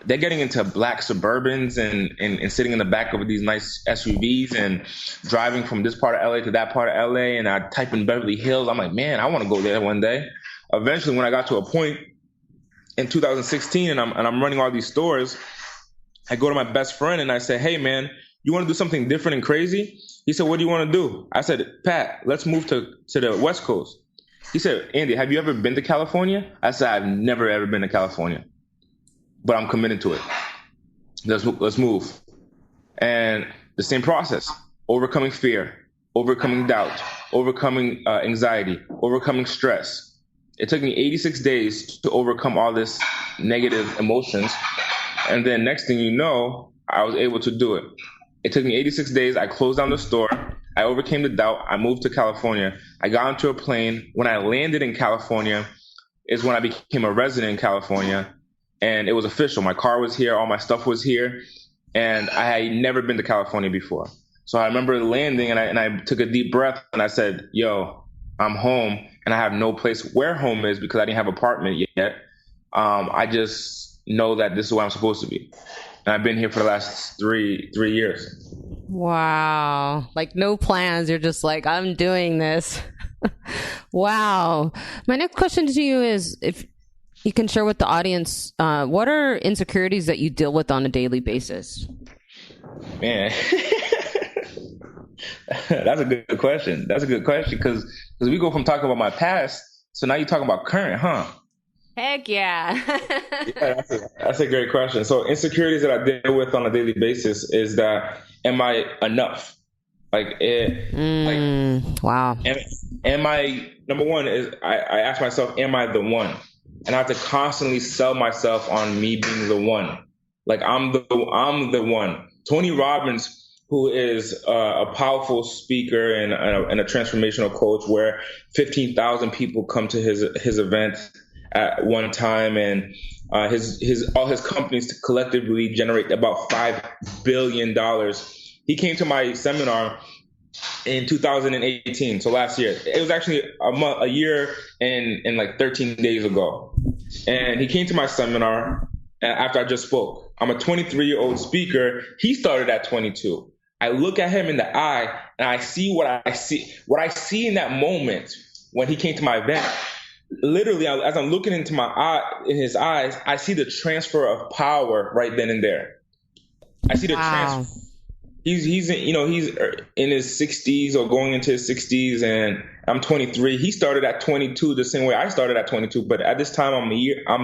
they're getting into black Suburbans and sitting in the back of these nice SUVs and driving from this part of LA to that part of LA. And I type in Beverly Hills. I'm like, man, I want to go there one day. Eventually, when I got to a point in 2016 and I'm running all these stores, I go to my best friend and I say, hey, man, you want to do something different and crazy? He said, what do you want to do? I said, Pat, let's move to the West Coast. He said, Andy, have you ever been to California? I said, I've never, ever been to California, but I'm committed to it. Let's move. And the same process, overcoming fear, overcoming doubt, overcoming anxiety, overcoming stress. It took me 86 days to overcome all this negative emotions. And then next thing you know, I was able to do it. It took me 86 days. I closed down the store. I overcame the doubt. I moved to California. I got onto a plane. When I landed in California is when I became a resident in California. And it was official. My car was here. All my stuff was here. And I had never been to California before. So I remember landing and I took a deep breath and I said, yo, I'm home. And I have no place where home is because I didn't have an apartment yet. I just know that this is where I'm supposed to be. And I've been here for the last three years. Wow. Like no plans. You're just like, I'm doing this. Wow. My next question to you is if you can share with the audience, what are insecurities that you deal with on a daily basis? Man, that's a good question. That's a good question because we go from talking about my past, so now you're talking about current, huh? Heck yeah. Yeah, that's a great question. So insecurities that I deal with on a daily basis is that, am I enough? Wow. Am I, number one is I ask myself, am I the one? And I have to constantly sell myself on me being the one. Like I'm the one. Tony Robbins, who is a powerful speaker and a transformational coach, where 15,000 people come to his event at one time, and all his companies collectively generate about $5 billion. He came to my seminar in 2018, so last year. It was actually a year and like 13 days ago. And he came to my seminar after I just spoke. I'm a 23-year-old speaker. He started at 22. I look at him in the eye and I see what I see. What I see in that moment when he came to my event, literally, as I'm looking into in his eyes, I see the transfer of power right then and there. I see the transfer. He's in his 60s or going into his 60s, and I'm 23. He started at 22 the same way I started at 22, but at this time I'm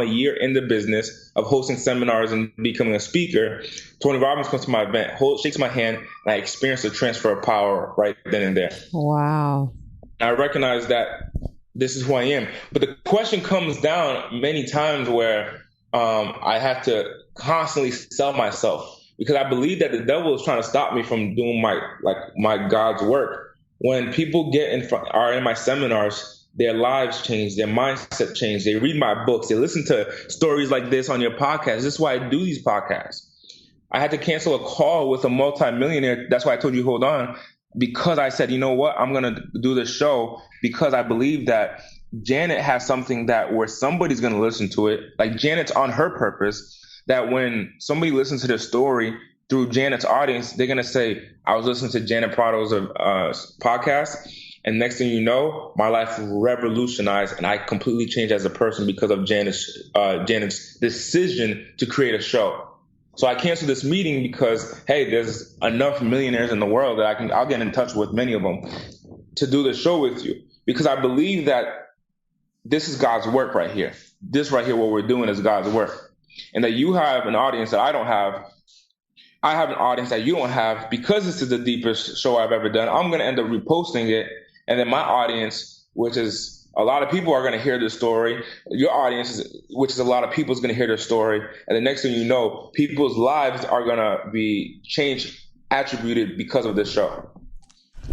a year in the business of hosting seminars and becoming a speaker. Tony Robbins comes to my event, shakes my hand, and I experience the transfer of power right then and there. Wow. And I recognize that this is who I am. But the question comes down many times where I have to constantly sell myself, because I believe that the devil is trying to stop me from doing my God's work. When people are in my seminars, their lives change, their mindset change. They read my books. They listen to stories like this on your podcast. This is why I do these podcasts. I had to cancel a call with a multimillionaire. That's why I told you, hold on, because I said, you know what, I'm going to do this show because I believe that Janet has something where somebody's going to listen to it. Like Janet's on her purpose. That when somebody listens to this story through Janet's audience, they're going to say, I was listening to Janet Prado's podcast, and next thing you know, my life revolutionized, and I completely changed as a person because of Janet's decision to create a show. So I canceled this meeting because, hey, there's enough millionaires in the world that I'll get in touch with many of them to do the show with you, because I believe that this is God's work right here. This right here, what we're doing is God's work. And that you have an audience that I don't have. I have an audience that you don't have, because this is the deepest show I've ever done, I'm going to end up reposting it. And then my audience, which is a lot of people, are going to hear this story. Your audience, which is a lot of people, is going to hear this story. And the next thing you know, people's lives are going to be changed, attributed because of this show.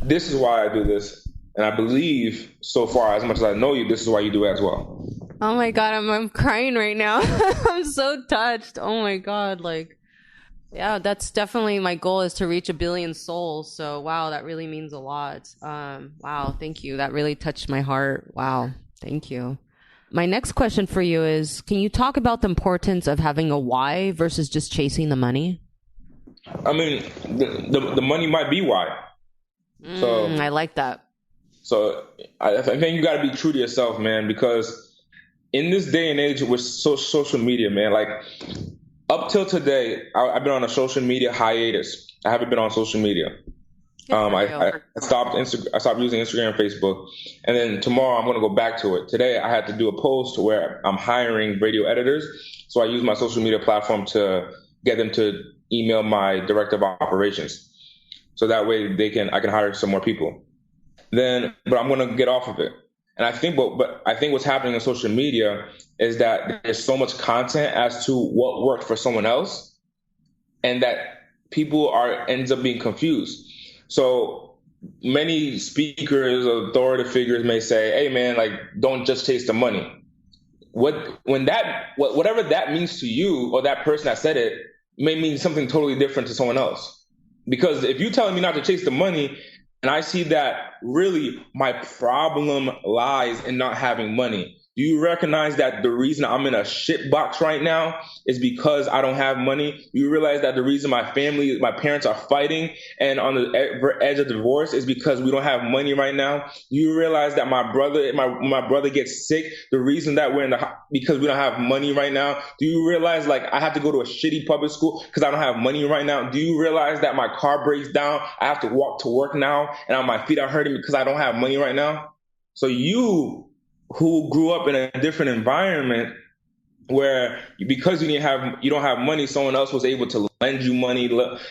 This is why I do this. And I believe so far, as much as I know you, this is why you do it as well. Oh my God, I'm crying right now. I'm so touched. Oh my God. Like, yeah, that's definitely my goal, is to reach 1 billion souls. So, wow, that really means a lot. Wow, thank you. That really touched my heart. Wow, thank you. My next question for you is, can you talk about the importance of having a why versus just chasing the money? I mean, the money might be why. So I like that. So I think you got to be true to yourself, man, because in this day and age with social media, man, like up till today, I've been on a social media hiatus. I haven't been on social media. I stopped I stopped using Instagram and Facebook, and then tomorrow I'm going to go back to it. Today I had to do a post where I'm hiring radio editors, so I use my social media platform to get them to email my director of operations, so that way I can hire some more people. But I'm going to get off of it. And I think, but I think what's happening on social media is that there's so much content as to what worked for someone else, and that people ends up being confused. So many speakers, authoritative figures may say, "Hey, man, like, don't just chase the money." Whatever that means to you, or that person that said it, may mean something totally different to someone else. Because if you're telling me not to chase the money, and I see that really my problem lies in not having money, do you recognize that the reason I'm in a shit box right now is because I don't have money? You realize that the reason my parents are fighting and on the edge of divorce is because we don't have money right now? You realize that my brother gets sick, the reason that we're because we don't have money right now? Do you realize, like, I have to go to a shitty public school because I don't have money right now? Do you realize that my car breaks down, I have to walk to work now, and my feet are hurting because I don't have money right now? So you, who grew up in a different environment where because you don't have money, someone else was able to lend you money.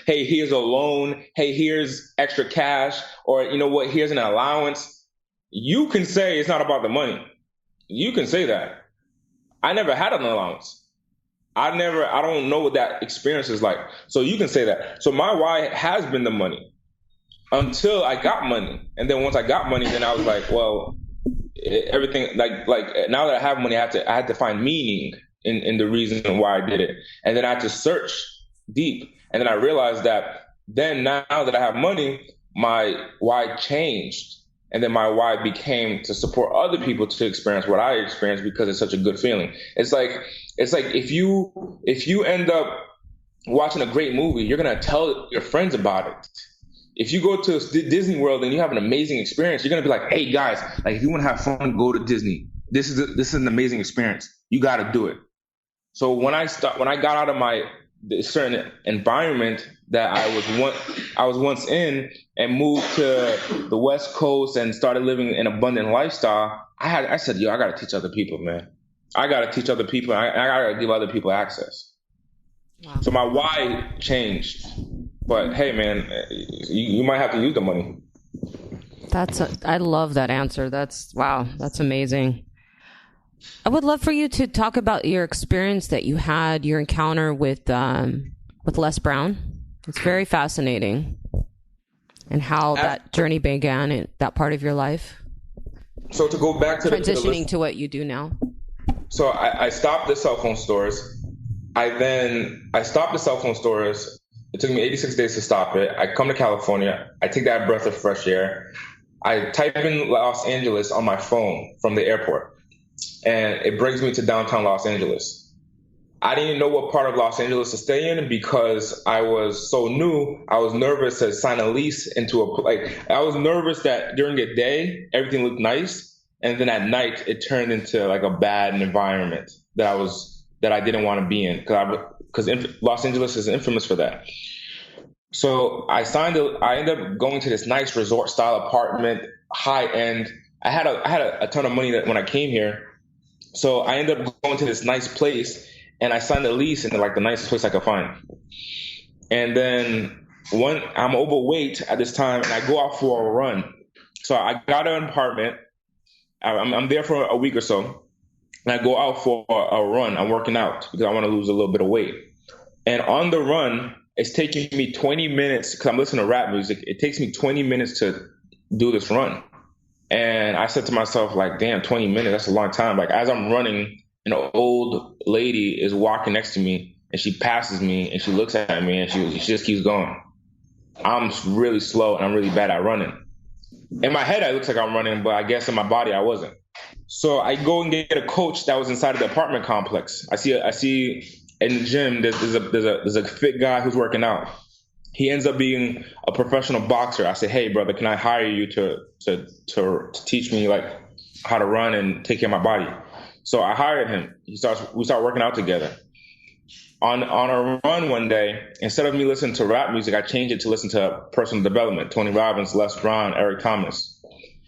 Hey, here's a loan. Hey, here's extra cash. Or, you know what, here's an allowance. You can say it's not about the money. You can say that. I never had an allowance. I don't know what that experience is like. So you can say that. So my why has been the money until I got money. And then once I got money, then I was like, well, everything, like now that I have money, I had to find meaning in the reason why I did it. And then I had to search deep. And then I realized that now that I have money, my why changed. And then my why became to support other people to experience what I experienced, because it's such a good feeling. It's like if you end up watching a great movie, you're going to tell your friends about it. If you go to Disney World and you have an amazing experience, you're going to be like, hey, guys, like, if you want to have fun, go to Disney. This is an amazing experience. You got to do it. So when I got out of my certain environment that I was once in and moved to the West Coast and started living an abundant lifestyle, I said, yo, I got to teach other people, man. I got to teach other people. I got to give other people access. Wow. So my why changed. But hey, man, you might have to use the money. I love that answer. That's amazing. I would love for you to talk about your experience that you had, your encounter with Les Brown. It's very fascinating, and how that journey began in that part of your life. So to go back to transitioning to what you do now. So I stopped the cell phone stores. I stopped the cell phone stores. It took me 86 days to stop it. I come to California. I take that breath of fresh air. I type in Los Angeles on my phone from the airport, and it brings me to downtown Los Angeles. I didn't know what part of Los Angeles to stay in because I was so new. I was nervous to sign a lease I was nervous that during the day, everything looked nice, and then at night, it turned into like a bad environment that I didn't want to be in, because Los Angeles is infamous for that. So I ended up going to this nice resort style apartment, high end. I had a ton of money when I came here. So I ended up going to this nice place, and I signed a lease in like the nicest place I could find. And then I'm overweight at this time, and I go out for a run. So I got an apartment. I'm there for a week or so, and I go out for a run. I'm working out because I want to lose a little bit of weight. And on the run, it's taking me 20 minutes because I'm listening to rap music. It takes me 20 minutes to do this run. And I said to myself, like, damn, 20 minutes, that's a long time. Like, as I'm running, an old lady is walking next to me, and she passes me, and she looks at me, and she just keeps going. I'm really slow, and I'm really bad at running. In my head, it looks like I'm running, but I guess in my body, I wasn't. So I go and get a coach that was inside of the apartment complex. I see in the gym, there's a fit guy who's working out. He ends up being a professional boxer. I say, hey, brother, can I hire you to teach me like how to run and take care of my body? So I hired him. We start working out together. On a run one day, instead of me listening to rap music, I changed it to listen to personal development, Tony Robbins, Les Brown, Eric Thomas.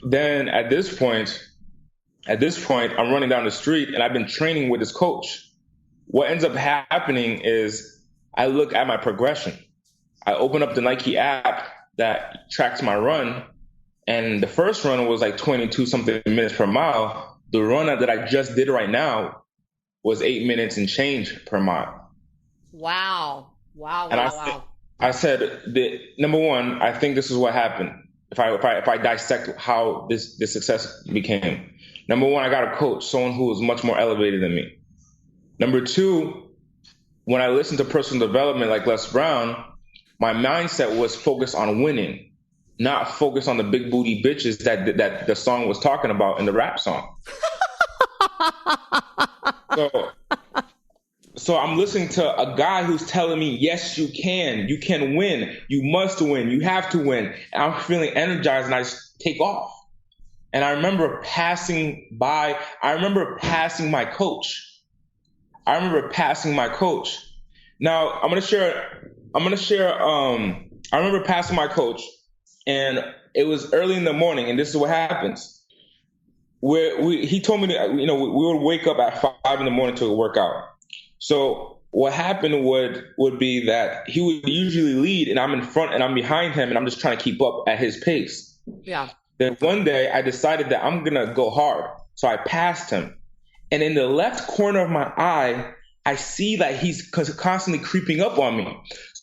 Then at this point, I'm running down the street, and I've been training with this coach. What ends up happening is I look at my progression. I open up the Nike app that tracks my run, and the first run was like 22 something minutes per mile. The run that I just did right now was 8 minutes and change per mile. Wow. I said, number one, I think this is what happened. If I dissect how this success became. Number one, I got a coach, someone who was much more elevated than me. Number two, when I listened to personal development like Les Brown, my mindset was focused on winning, not focused on the big booty bitches that the song was talking about in the rap song. So I'm listening to a guy who's telling me, yes, you can win, you must win, you have to win. And I'm feeling energized, and I just take off. And I remember passing my coach. Now I'm gonna share. I remember passing my coach, and it was early in the morning, and this is what happens. He told me that, we would wake up at 5 in the morning to work out. So what happened would be that he would usually lead, and I'm in front and I'm behind him, and I'm just trying to keep up at his pace. Yeah. Then one day I decided that I'm gonna go hard, so I passed him, and in the left corner of my eye, I see that he's constantly creeping up on me.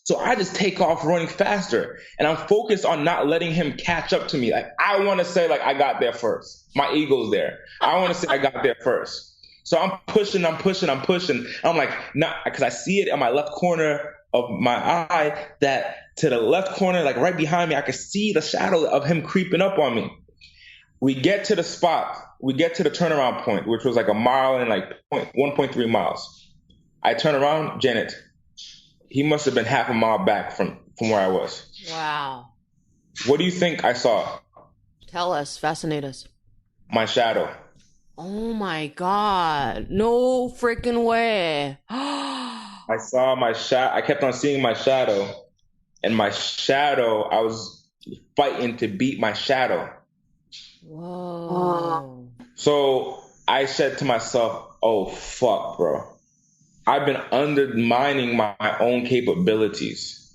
So I just take off running faster, and I'm focused on not letting him catch up to me. Like, I want to say, like, I got there first. My ego's there. I want to say I got there first. So I'm pushing. I'm like, nah, because I see it in my left corner of my eye, that to the left corner, like right behind me, I could see the shadow of him creeping up on me. We get to the spot. We get to the turnaround point, which was like a mile and like 1.3 miles. I turn around, Janet. He must have been half a mile back from where I was. Wow. What do you think I saw? Tell us. Fascinate us. My shadow. Oh, my God. No freaking way. I saw my shadow. I kept on seeing my shadow. And my shadow, I was fighting to beat my shadow. Whoa. So I said to myself, oh, fuck, bro. I've been undermining my own capabilities.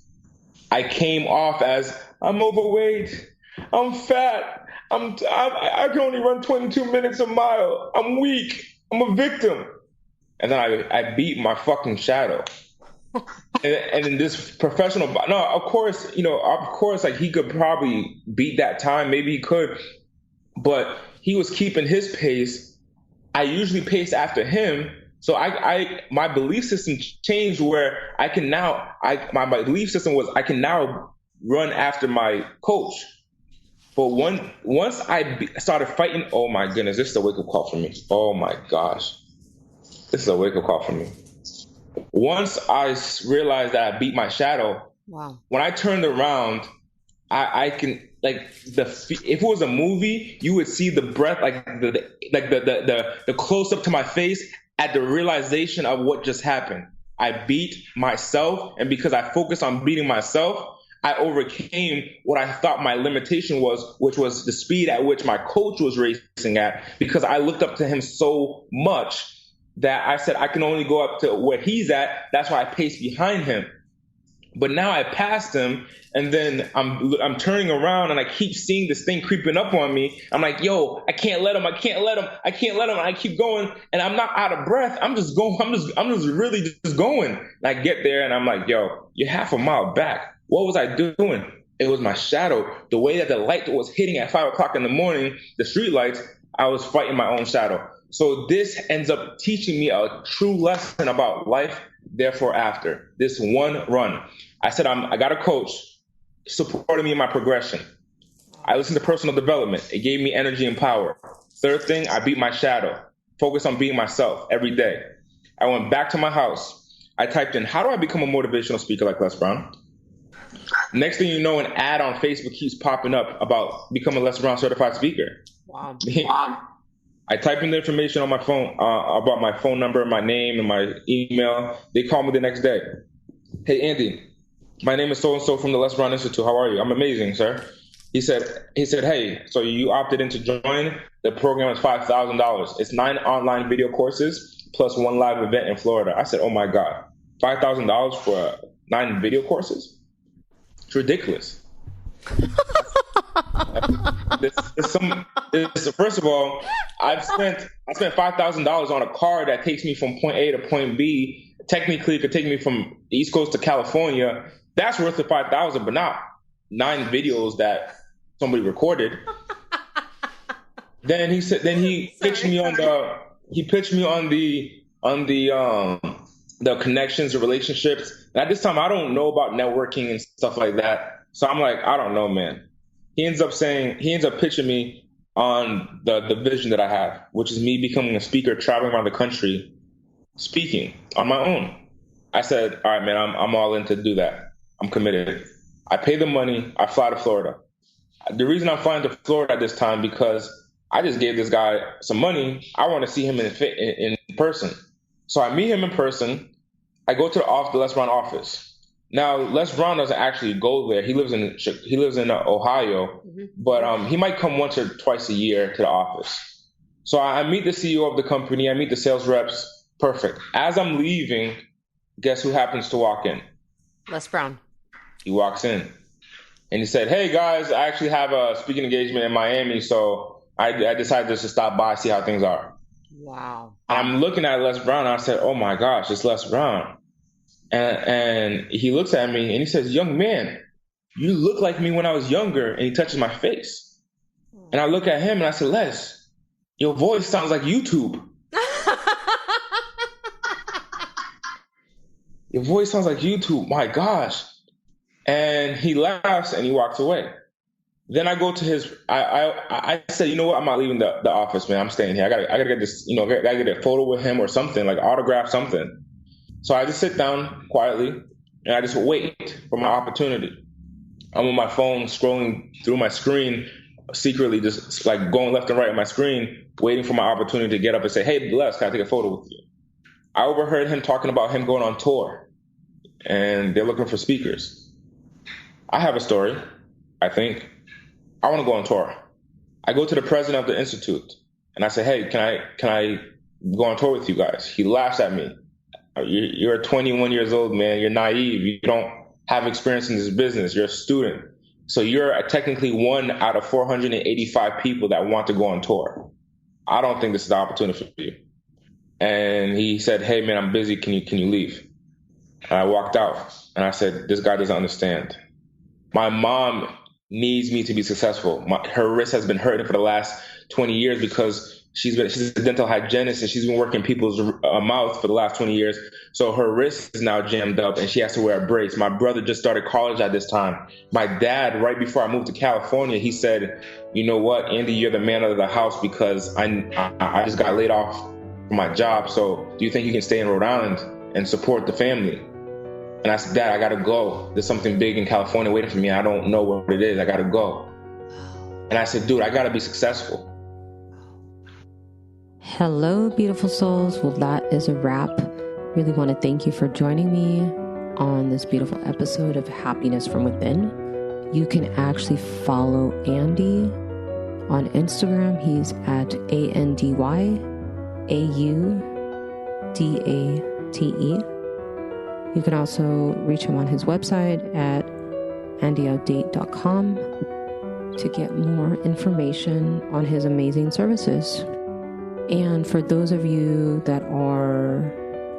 I came off as, I'm overweight, I'm fat, I can only run 22 minutes a mile, I'm weak, I'm a victim. And then I beat my fucking shadow. and in this professional, of course, like he could probably beat that time, maybe he could, but he was keeping his pace. I usually pace after him. So my belief system changed where my belief system was I can now run after my coach. But once I started fighting, oh my goodness, this is a wake-up call for me. Oh my gosh. This is a wake-up call for me. Once I realized that I beat my shadow, wow. When I turned around, I can, like, if it was a movie, you would see the breath, like the close up to my face at the realization of what just happened. I beat myself, and because I focused on beating myself, I overcame what I thought my limitation was, which was the speed at which my coach was racing at, because I looked up to him so much that I said I can only go up to where he's at. That's why I paced behind him. But now I passed him, and then I'm turning around, and I keep seeing this thing creeping up on me. I'm like, yo, I can't let him. And I keep going, and I'm not out of breath. I'm just going. I'm just really just going. And I get there, and I'm like, yo, you're half a mile back. What was I doing? It was my shadow. The way that the light was hitting at 5 o'clock in the morning, the street lights, I was fighting my own shadow. So this ends up teaching me a true lesson about life, therefore after. This one run. I said, I got a coach supporting me in my progression. I listened to personal development. It gave me energy and power. Third thing, I beat my shadow. Focus on being myself every day. I went back to my house. I typed in, how do I become a motivational speaker like Les Brown? Next thing you know, an ad on Facebook keeps popping up about becoming a Les Brown certified speaker. Wow. I type in the information on my phone about my phone number, my name, and my email. They call me the next day. Hey, Andy, my name is so-and-so from the Les Brown Institute. How are you? I'm amazing, sir. He said, hey, so you opted in to join. The program is $5,000. It's 9 online video courses plus 1 live event in Florida. I said, oh my God, $5,000 for 9 video courses? It's ridiculous. First of all, I spent $5,000 on a car that takes me from point A to point B. Technically, it could take me from the East Coast to California. That's worth the $5,000, but not 9 videos that somebody recorded. Then he pitched me on the connections, the relationships. And at this time, I don't know about networking and stuff like that. So I'm like, I don't know, man. He ends up pitching me on the vision that I have, which is me becoming a speaker, traveling around the country, speaking on my own. I said, all right, man, I'm all in to do that. I'm committed. I pay the money. I fly to Florida. The reason I'm flying to Florida at this time, because I just gave this guy some money. I want to see him in person. So I meet him in person. I go to the Les Brown office. Now, Les Brown doesn't actually go there. He lives in Ohio, but he might come once or twice a year to the office. So I meet the CEO of the company. I meet the sales reps. Perfect. As I'm leaving, guess who happens to walk in? Les Brown. He walks in, and he said, hey, guys, I actually have a speaking engagement in Miami, so I decided just to stop by, see how things are. Wow. I'm looking at Les Brown, and I said, oh, my gosh, it's Les Brown. And he looks at me and he says, young man, you look like me when I was younger. And he touches my face. And I look at him and I said, Les, your voice sounds like YouTube. Your voice sounds like YouTube. My gosh. And he laughs and he walks away. Then I go to his, I said, you know what? I'm not leaving the office, man. I'm staying here. I gotta get this, I gotta get a photo with him or something, like autograph something. So I just sit down quietly and I just wait for my opportunity. I'm on my phone scrolling through my screen, secretly just like going left and right on my screen, waiting for my opportunity to get up and say, hey, Les, can I take a photo with you? I overheard him talking about him going on tour and they're looking for speakers. I have a story, I think. I want to go on tour. I go to the president of the institute and I say, hey, can I go on tour with you guys? He laughs at me. You're 21 years old, man. You're naive. You don't have experience in this business. You're a student. So you're technically 1 out of 485 people that want to go on tour. I don't think this is the opportunity for you. And he said, hey, man, I'm busy. Can you leave? And I walked out and I said, this guy doesn't understand. My mom needs me to be successful. Her wrist has been hurting for the last 20 years because she's a dental hygienist and she's been working people's mouth for the last 20 years. So her wrist is now jammed up and she has to wear a brace. My brother just started college at this time. My dad, right before I moved to California, he said, you know what, Andy, you're the man of the house because I just got laid off from my job. So do you think you can stay in Rhode Island and support the family? And I said, Dad, I got to go. There's something big in California waiting for me. I don't know what it is. I got to go. And I said, dude, I got to be successful. Hello, beautiful souls. Well, that is a wrap. Really want to thank you for joining me on this beautiful episode of Happiness from Within. You can actually follow Andy on Instagram. He's at ANDYAUDATE. You can also reach him on his website at andyaudate.com to get more information on his amazing services. And for those of you that are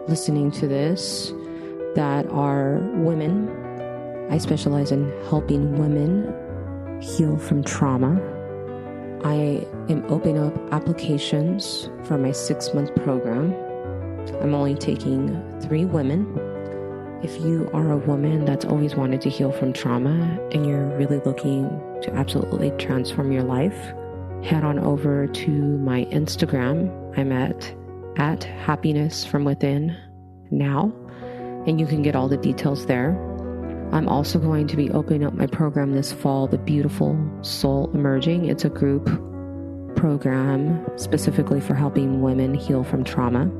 listening to this that are women, I specialize in helping women heal from trauma. I am opening up applications for my 6-month program. I'm only taking 3 women. If you are a woman that's always wanted to heal from trauma and you're really looking to absolutely transform your life, head on over to my Instagram. I'm at happiness from within now, and you can get all the details there. I'm also going to be opening up my program this fall, The Beautiful Soul Emerging. It's a group program specifically for helping women heal from trauma.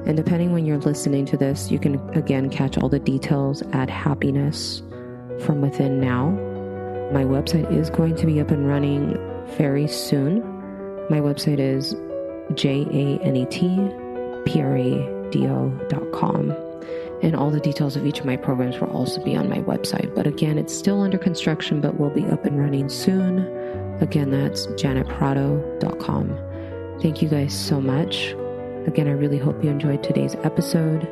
And depending when you're listening to this, you can again catch all the details at Happiness from Within now. My website is going to be up and running very soon. My website is janetprado.com. And all the details of each of my programs will also be on my website. But again, it's still under construction, but will be up and running soon. Again, that's janetprado.com. Thank you guys so much. Again, I really hope you enjoyed today's episode.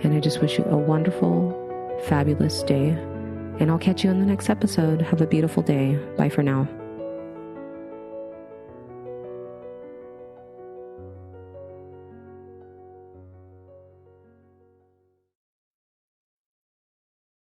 And I just wish you a wonderful, fabulous day. And I'll catch you on the next episode. Have a beautiful day. Bye for now.